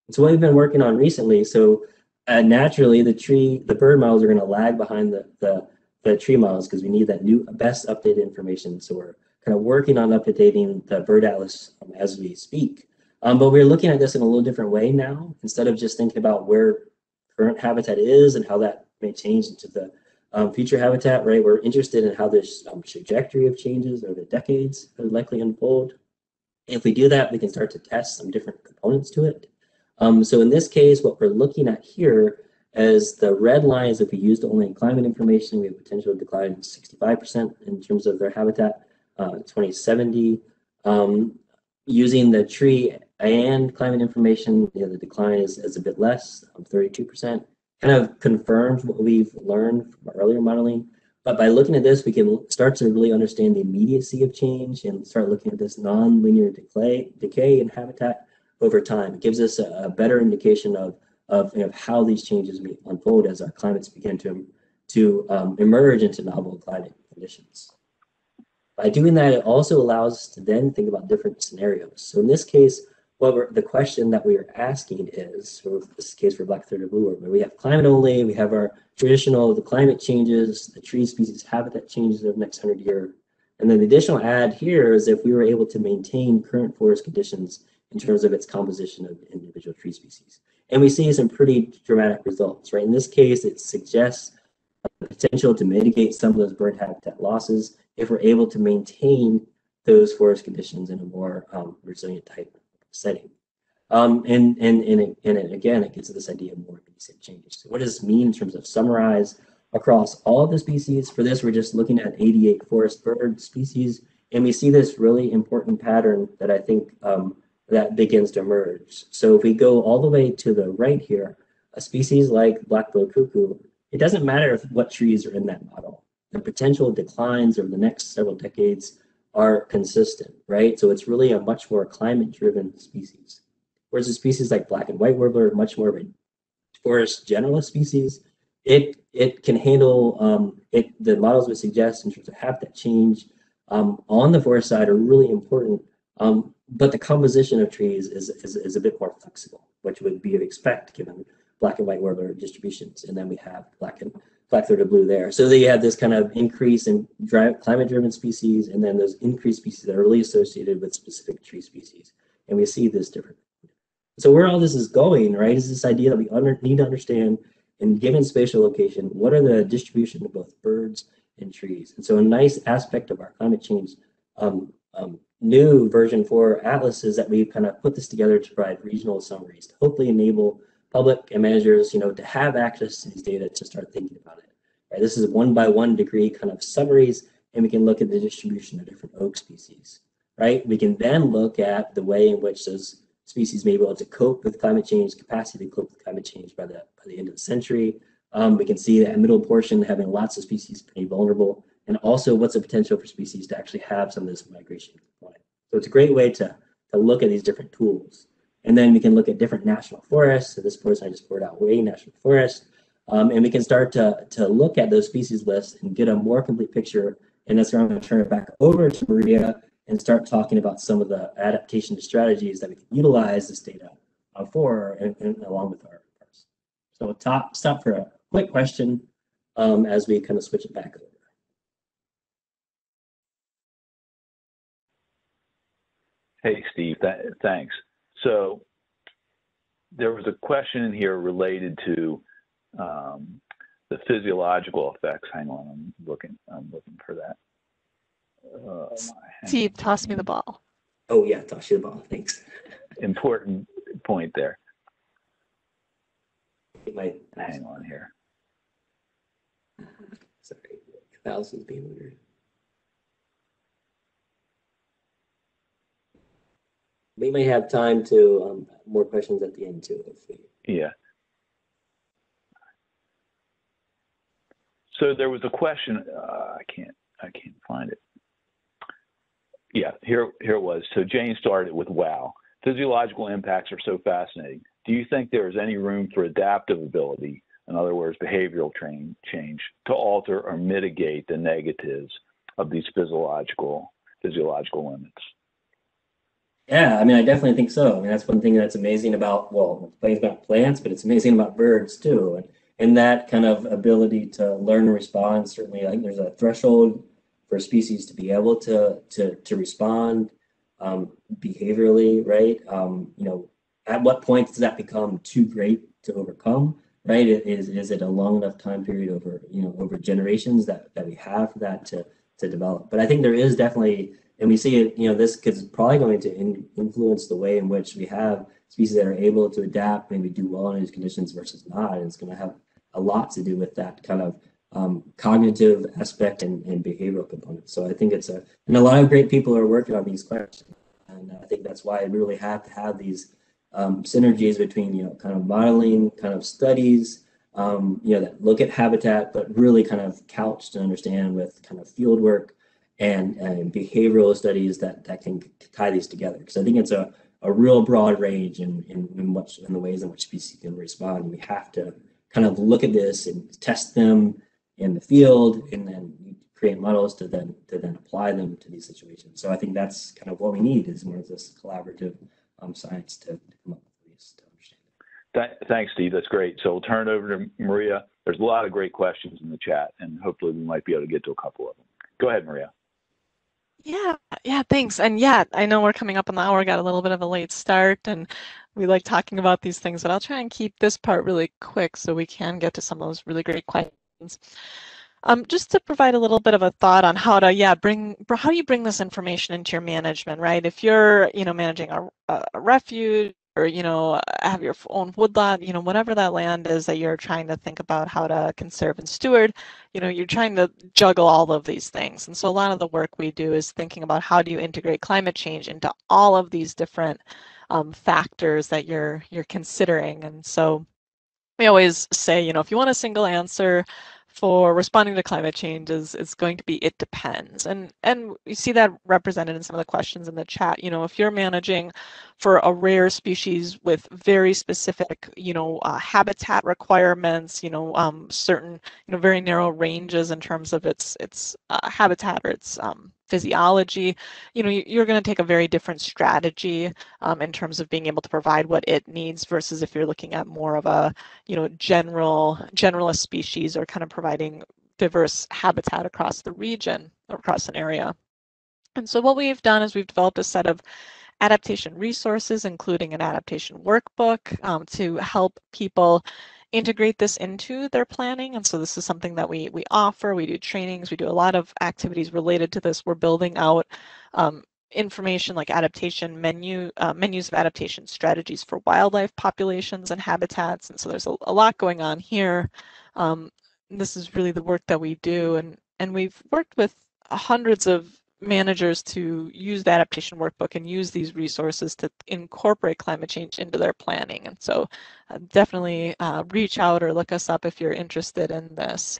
And so what we've been working on recently, so naturally the bird models are going to lag behind the tree models because we need that new best updated information. So we're kind of working on updating the bird atlas as we speak. But we're looking at this in a little different way now. Instead of just thinking about where current habitat is and how that may change into the future habitat, right? We're interested in how this trajectory of changes over the decades would likely unfold. If we do that, we can start to test some different components to it. So in this case, what we're looking at here is the red lines. If we used only climate information, we have potential decline 65% in terms of their habitat, 2070. Using the tree and climate information, the decline is a bit less, 32%. Kind of confirms what we've learned from our earlier modeling. But by looking at this, we can start to really understand the immediacy of change and start looking at this non-linear decay in habitat over time. It gives us a better indication of how these changes may unfold as our climates begin to emerge into novel climate conditions. By doing that, it also allows us to then think about different scenarios. So in this case, the question that we are asking is, for this case for black-throated blue warbler, we have climate only, we have our traditional, the climate changes, the tree species habitat changes over the next 100 years. And then the additional add here is if we were able to maintain current forest conditions in terms of its composition of individual tree species. And we see some pretty dramatic results, right? In this case, it suggests the potential to mitigate some of those bird habitat losses if we're able to maintain those forest conditions in a more resilient type setting. And again, it gets to this idea of more immediate changes. So what does this mean in terms of summarize across all of the species? For this, we're just looking at 88 forest bird species, and we see this really important pattern that I think that begins to emerge. So if we go all the way to the right here, a species like black-billed cuckoo it doesn't matter what trees are in that model. The potential declines over the next several decades are consistent, right? So it's really a much more climate-driven species. Whereas a species like black and white warbler, much more of a forest generalist species, it can handle the models would suggest in terms of habitat change on the forest side are really important. But the composition of trees is a bit more flexible, which would be of expect given black and white warbler distributions. And then we have black-throated blue there. So they have this kind of increase in climate-driven species, and then those increased species that are really associated with specific tree species. And we see this different. So where all this is going, right, is this idea that we need to understand in given spatial location, what are the distribution of both birds and trees? And so a nice aspect of our climate change new version 4 atlas is that we kind of put this together to provide regional summaries to hopefully enable public and managers, to have access to these data to start thinking about it. Right? This is 1-by-1 degree kind of summaries, and we can look at the distribution of different oak species. Right? We can then look at the way in which those species may be able to cope with climate change, capacity to cope with climate change by the end of the century. We can see that middle portion having lots of species pretty vulnerable, and also what's the potential for species to actually have some of this migration component. So it's a great way to look at these different tools. And then we can look at different national forests. So this portion I just poured out Wayne National Forest. And we can start to look at those species lists and get a more complete picture. And that's where I'm going to turn it back over to Maria and start talking about some of the adaptation strategies that we can utilize this data for and along with our parts. So we'll stop for a quick question as we kind of switch it back over. Hey, Steve, thanks. So there was a question in here related to the physiological effects. Hang on, I'm looking for that. Steve, toss me the ball. Oh yeah, toss you the ball. Thanks. Important point there. Hang on here. Sorry, thousands being weird. We may have time to more questions at the end too. Yeah. So there was a question. I can't find it. Yeah, here it was. So Jane started with, wow, physiological impacts are so fascinating. Do you think there is any room for adaptive ability, in other words, behavioral change, to alter or mitigate the negatives of these physiological limits? Yeah, I mean, I definitely think so. I mean, that's one thing that's amazing about, well, it's about plants, but it's amazing about birds too. And that kind of ability to learn and respond, certainly, I think there's a threshold for species to be able to respond behaviorally, right? At what point does that become too great to overcome, right? Is it a long enough time period over generations that we have for that to develop? But I think there is definitely, and we see it, this is probably going to influence the way in which we have species that are able to adapt, maybe do well in these conditions versus not. And it's going to have a lot to do with that kind of cognitive aspect and behavioral components. So I think and a lot of great people are working on these questions. And I think that's why we really have to have these synergies between, kind of modeling, kind of studies, that look at habitat, but really kind of couched to understand with kind of field work and behavioral studies that can tie these together. Because I think it's a real broad range in the ways in which species can respond. And we have to kind of look at this and test them in the field, and then create models to then apply them to these situations. So I think that's kind of what we need, is more of this collaborative science to come up with these to understand it. Thanks, Steve. That's great. So we'll turn it over to Maria. There's a lot of great questions in the chat, and hopefully we might be able to get to a couple of them. Go ahead, Maria. Yeah, thanks. And yeah, I know we're coming up on the hour, got a little bit of a late start, and we like talking about these things, but I'll try and keep this part really quick so we can get to some of those really great questions. Just to provide a little bit of a thought on how to, how do you bring this information into your management, right? If you're, managing a refuge, or, have your own woodlot, whatever that land is that you're trying to think about how to conserve and steward, you're trying to juggle all of these things. And so a lot of the work we do is thinking about how do you integrate climate change into all of these different factors that you're considering. And so we always say, if you want a single answer for responding to climate change is going to be it depends. And you see that represented in some of the questions in the chat. If you're managing for a rare species with very specific, habitat requirements, certain, very narrow ranges in terms of its habitat or its physiology, you're going to take a very different strategy in terms of being able to provide what it needs versus if you're looking at more of a, generalist species or kind of providing diverse habitat across the region or across an area. And so what we've done is we've developed a set of adaptation resources, including an adaptation workbook to help people integrate this into their planning. And so this is something that we offer. We do trainings. We do a lot of activities related to this. We're building out information like adaptation menus of adaptation strategies for wildlife populations and habitats. And so there's a lot going on here. This is really the work that we do. And we've worked with hundreds of managers to use the adaptation workbook and use these resources to incorporate climate change into their planning. And so definitely reach out or look us up if you're interested in this.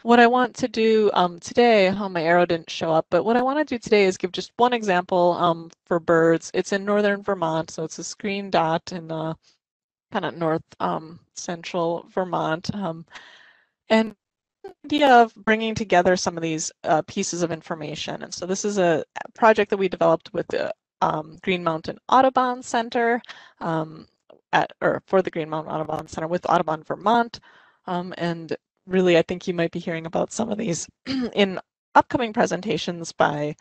What I want to do today, my arrow didn't show up, but what I want to do today is give just one example for birds. It's in northern Vermont, so it's a screen dot in kind of north central Vermont. And idea of bringing together some of these pieces of information. And so this is a project that we developed with the Green Mountain Audubon Center for the Green Mountain Audubon Center with Audubon Vermont. And really, I think you might be hearing about some of these in upcoming presentations by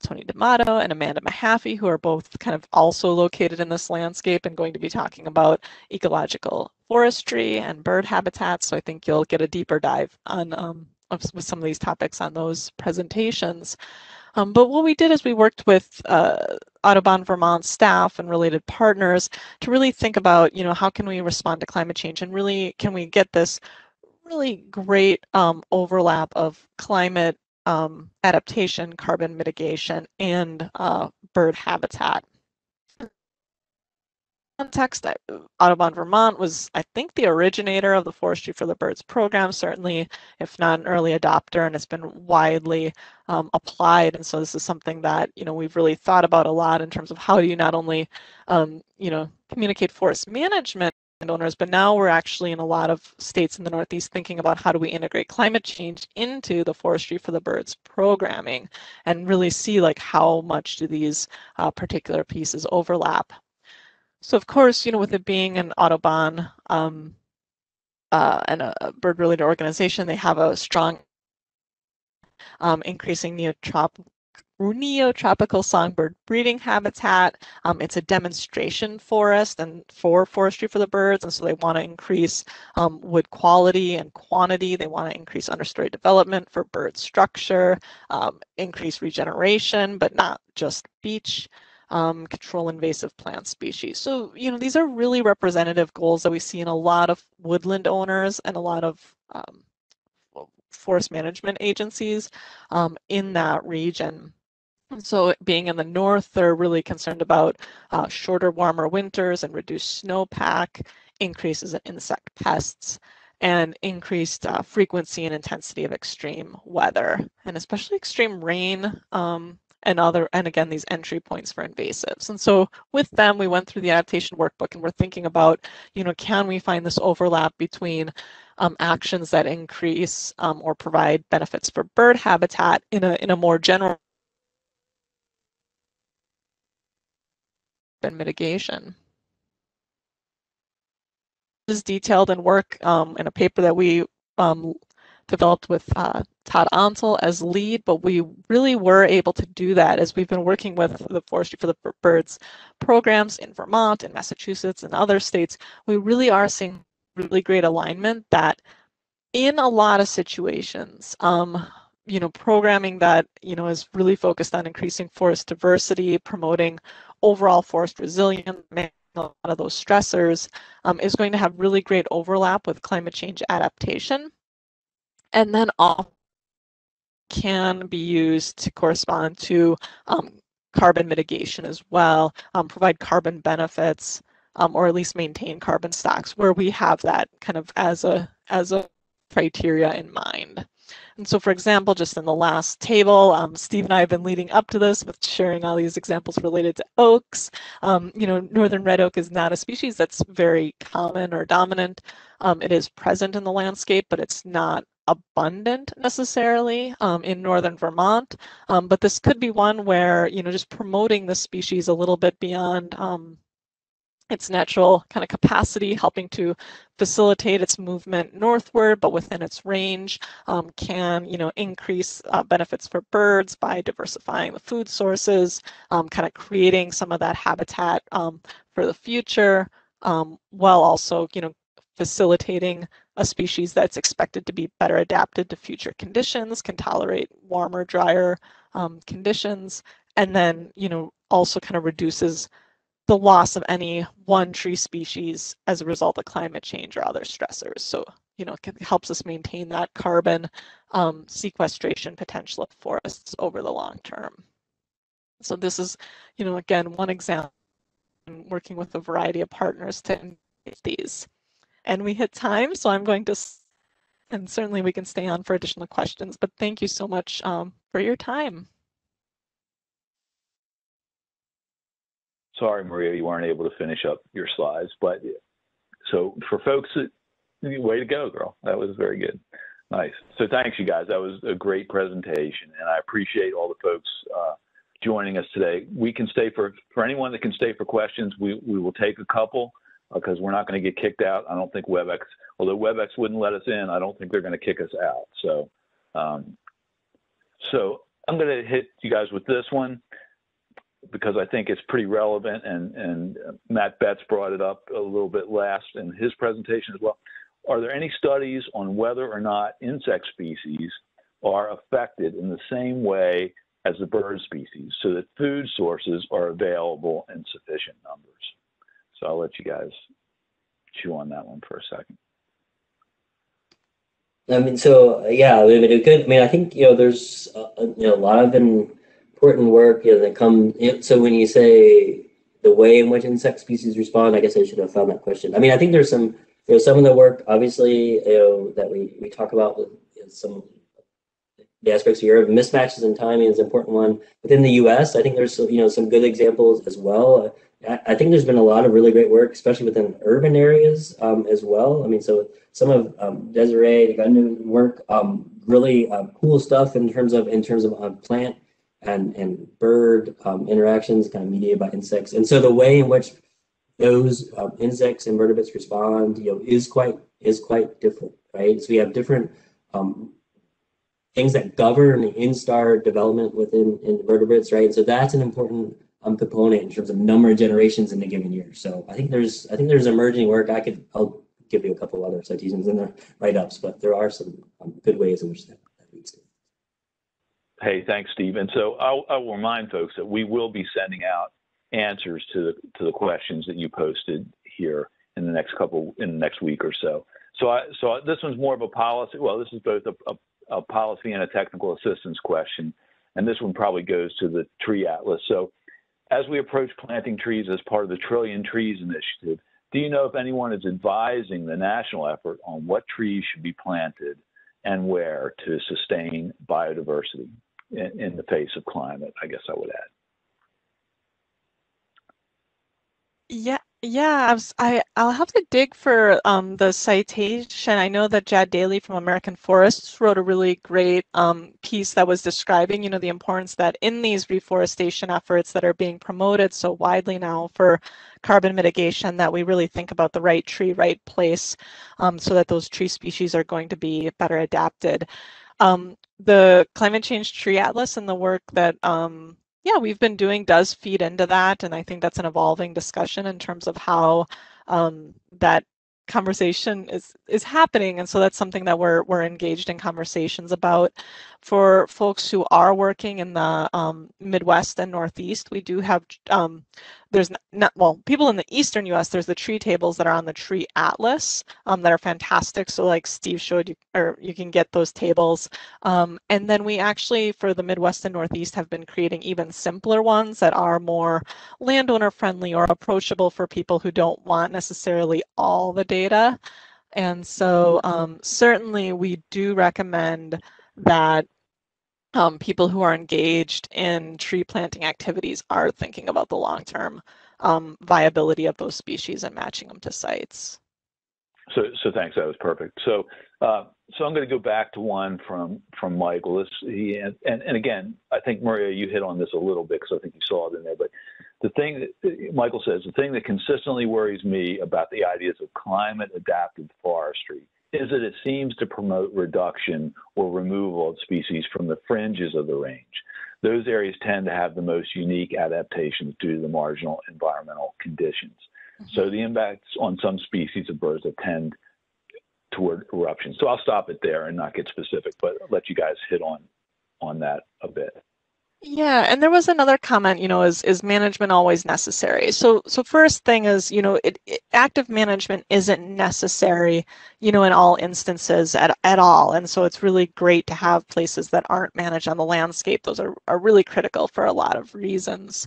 Tony D'Amato and Amanda Mahaffey, who are both kind of also located in this landscape and going to be talking about ecological forestry and bird habitats. So I think you'll get a deeper dive on with some of these topics on those presentations. But what we did is we worked with Audubon Vermont staff and related partners to really think about, how can we respond to climate change and really can we get this really great overlap of climate adaptation, carbon mitigation, and bird habitat. Context, Audubon Vermont was, I think, the originator of the Forestry for the Birds program, certainly, if not an early adopter, and it's been widely applied. And so this is something that, we've really thought about a lot in terms of how do you not only, communicate forest management owners, but now we're actually in a lot of states in the Northeast thinking about how do we integrate climate change into the Forestry for the Birds programming and really see like how much do these particular pieces overlap. So of course, with it being an Audubon and a bird-related organization, they have a strong increasing neotropical songbird breeding habitat. It's a demonstration forest and for Forestry for the Birds, and so they want to increase wood quality and quantity. They want to increase understory development for bird structure, increase regeneration, but not just beach. Control invasive plant species. So, these are really representative goals that we see in a lot of woodland owners and a lot of forest management agencies in that region. And so being in the north, they're really concerned about shorter, warmer winters and reduced snowpack, increases in insect pests, and increased frequency and intensity of extreme weather, and especially extreme rain and again, these entry points for invasives. And so with them, we went through the adaptation workbook and we're thinking about, can we find this overlap between actions that increase or provide benefits for bird habitat in a more general and mitigation. This is detailed in work in a paper that we developed with Todd Ansel as lead, but we really were able to do that as we've been working with the Forestry for the Birds programs in Vermont and Massachusetts and other states. We really are seeing really great alignment that in a lot of situations, programming that, is really focused on increasing forest diversity, promoting overall forest resilience, a lot of those stressors, is going to have really great overlap with climate change adaptation. And then all can be used to correspond to carbon mitigation as well, provide carbon benefits or at least maintain carbon stocks where we have that kind of as a criteria in mind. And so, for example, just in the last table, Steve and I have been leading up to this with sharing all these examples related to oaks. Northern red oak is not a species that's very common or dominant. It is present in the landscape, but it's not abundant necessarily in northern Vermont. But this could be one where, just promoting the species a little bit beyond its natural kind of capacity, helping to facilitate its movement northward, but within its range, can increase benefits for birds by diversifying the food sources, kind of creating some of that habitat for the future, while also facilitating a species that's expected to be better adapted to future conditions, can tolerate warmer, drier conditions, and then also kind of reduces the loss of any one tree species as a result of climate change or other stressors. So, it helps us maintain that carbon sequestration potential of forests over the long term. So this is, again, one example, working with a variety of partners to integrate these. And we hit time, so I'm going to, and certainly we can stay on for additional questions, but thank you so much for your time. Sorry, Maria, you weren't able to finish up your slides, but so for folks, way to go, girl. That was very good. Nice. So thanks, you guys. That was a great presentation, and I appreciate all the folks joining us today. We can stay for anyone that can stay for questions. We will take a couple because we're not going to get kicked out. I don't think WebEx, although WebEx wouldn't let us in, I don't think they're going to kick us out. So, so I'm going to hit you guys with this one, because I think it's pretty relevant, and Matt Betts brought it up a little bit last in his presentation as well. Are there any studies on whether or not insect species are affected in the same way as the bird species so that food sources are available in sufficient numbers? So I'll let you guys chew on that one for a second. I mean, so yeah, I mean, it could. I mean, I think there's a lot of important work that come. So when you say the way in which insect species respond, I guess I should have found that question. I mean, I think there's some of the work, obviously, that we talk about with some the aspects of Europe. Mismatches in timing is an important one. Within the U.S., I think there's some good examples as well. I think there's been a lot of really great work, especially within urban areas as well. I mean, so some of Desiree Gunden's work, really cool stuff in terms of plant and bird interactions, kind of mediated by insects. And so the way in which those insects and vertebrates respond, is quite different, right? So we have different things that govern the instar development within invertebrates, right? So that's an important component in terms of number of generations in a given year. So I think there's emerging work. I'll give you a couple other citations in the write-ups, but there are some good ways in which that leads to. Hey, thanks, Steve. And so I will remind folks that we will be sending out answers to the questions that you posted here in the next week or so. So this one's more of a policy. Well, this is both a policy and a technical assistance question, and this one probably goes to the tree atlas. So, as we approach planting trees as part of the Trillion Trees initiative, do you know if anyone is advising the national effort on what trees should be planted and where to sustain biodiversity in the face of climate? I guess I would add. Yeah, I'll have to dig for the citation. I know that Jad Daly from American Forests wrote a really great piece that was describing, the importance that in these reforestation efforts that are being promoted so widely now for carbon mitigation, that we really think about the right tree, right place, so that those tree species are going to be better adapted. The Climate Change Tree Atlas and the work that we've been doing does feed into that, and I think that's an evolving discussion in terms of how that conversation is happening, and so that's something that we're engaged in conversations about. For folks who are working in the Midwest and Northeast, we do have there's not, well, people in the eastern US, there's the tree tables that are on the tree atlas that are fantastic. So like Steve showed you, or you can get those tables. And then we actually, for the Midwest and Northeast, have been creating even simpler ones that are more landowner friendly or approachable for people who don't want necessarily all the data. And so certainly we do recommend that people who are engaged in tree planting activities are thinking about the long-term viability of those species and matching them to sites. So thanks. That was perfect. So so I'm going to go back to one from Michael. And again, I think Maria, you hit on this a little bit because I think you saw it in there. But the thing that Michael says, the thing that consistently worries me about the ideas of climate adapted forestry is that it seems to promote reduction or removal of species from the fringes of the range. Those areas tend to have the most unique adaptations due to the marginal environmental conditions. So the impacts on some species of birds that tend toward eruption. So I'll stop it there and not get specific, but I'll let you guys hit on that a bit. Yeah, and there was another comment, is management always necessary? So first thing is, active management isn't necessary, in all instances at all. And so it's really great to have places that aren't managed on the landscape. Those are really critical for a lot of reasons.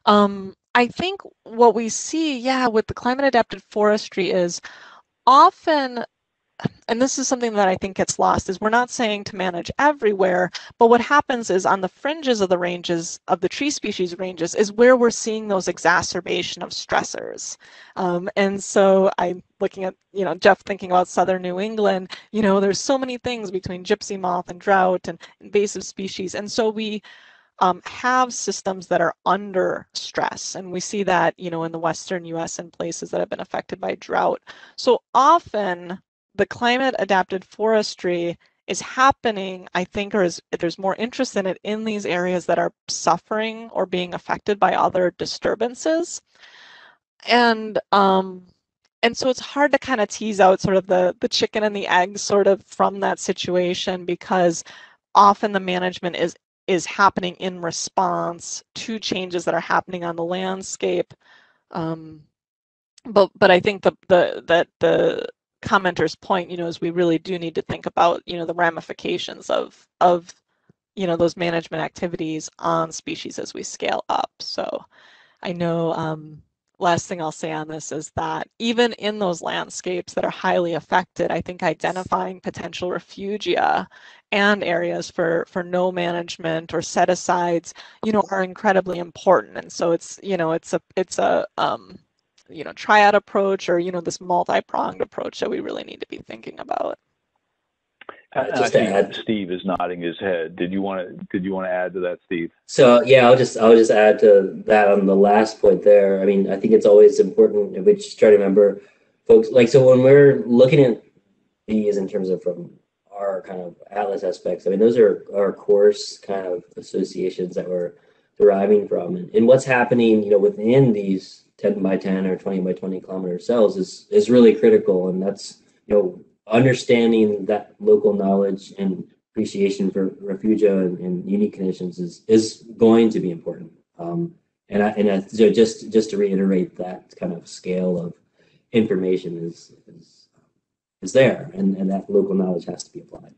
I think what we see, with the climate adapted forestry is often, and this is something that I think gets lost, is we're not saying to manage everywhere, but what happens is on the fringes of the ranges, of the tree species ranges, is where we're seeing those exacerbation of stressors. And so I'm looking at, Jeff thinking about southern New England, there's so many things between gypsy moth and drought and invasive species. And so we have systems that are under stress. And we see that, in the Western US and places that have been affected by drought. So often the climate adapted forestry is happening, I think, or there's more interest in it in these areas that are suffering or being affected by other disturbances. And so it's hard to kind of tease out sort of the chicken and the egg sort of from that situation, because often the management is happening in response to changes that are happening on the landscape. But I think that the commenter's point, is we really do need to think about, the ramifications of those management activities on species as we scale up. So I know last thing I'll say on this is that even in those landscapes that are highly affected, I think identifying potential refugia and areas for no management or set asides, are incredibly important. And so it's a triad approach, or this multi-pronged approach that we really need to be thinking about. I see Steve is nodding his head. Did you want to add to that, Steve? So yeah, I'll just add to that on the last point there. I mean, I think it's always important if we just try to remember, folks, so when we're looking at these in terms of from our kind of atlas aspects, I mean, those are our coarse kind of associations that we're deriving from, and what's happening, within these 10 by 10 or 20 by 20 kilometer cells is really critical, and that's understanding that local knowledge and appreciation for refugia and unique conditions is going to be important. So just to reiterate, that kind of scale of information is there, and that local knowledge has to be applied.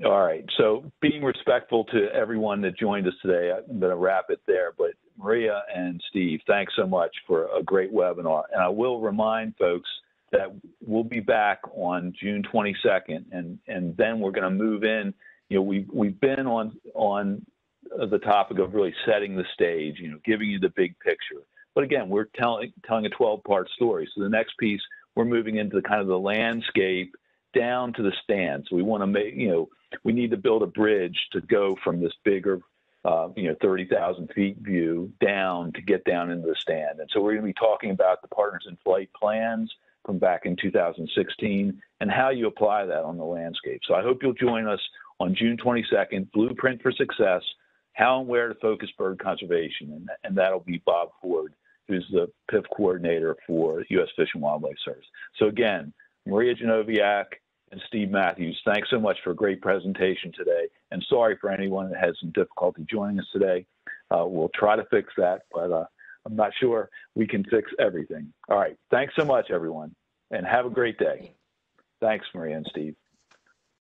All right. So being respectful to everyone that joined us today, I'm going to wrap it there. But Maria and Steve, thanks so much for a great webinar. And I will remind folks that we'll be back on June 22nd, and then we're going to move in. We've been on the topic of really setting the stage, giving you the big picture. But again, we're telling a 12-part story. So the next piece, we're moving into the kind of the landscape down to the stand. So we want to make, we need to build a bridge to go from this bigger 30,000 feet view down to get down into the stand. And so we're going to be talking about the Partners in Flight plans from back in 2016 and how you apply that on the landscape. So I hope you'll join us on June 22nd, Blueprint for Success, How and Where to Focus Bird Conservation. And that'll be Bob Ford, who's the PIF coordinator for U.S. Fish and Wildlife Service. So again, Maria Genoviak and Steve Matthews, thanks so much for a great presentation today. And sorry for anyone that had some difficulty joining us today. We'll try to fix that, but I'm not sure we can fix everything. All right. Thanks so much, everyone, and have a great day. Thanks, Maria and Steve.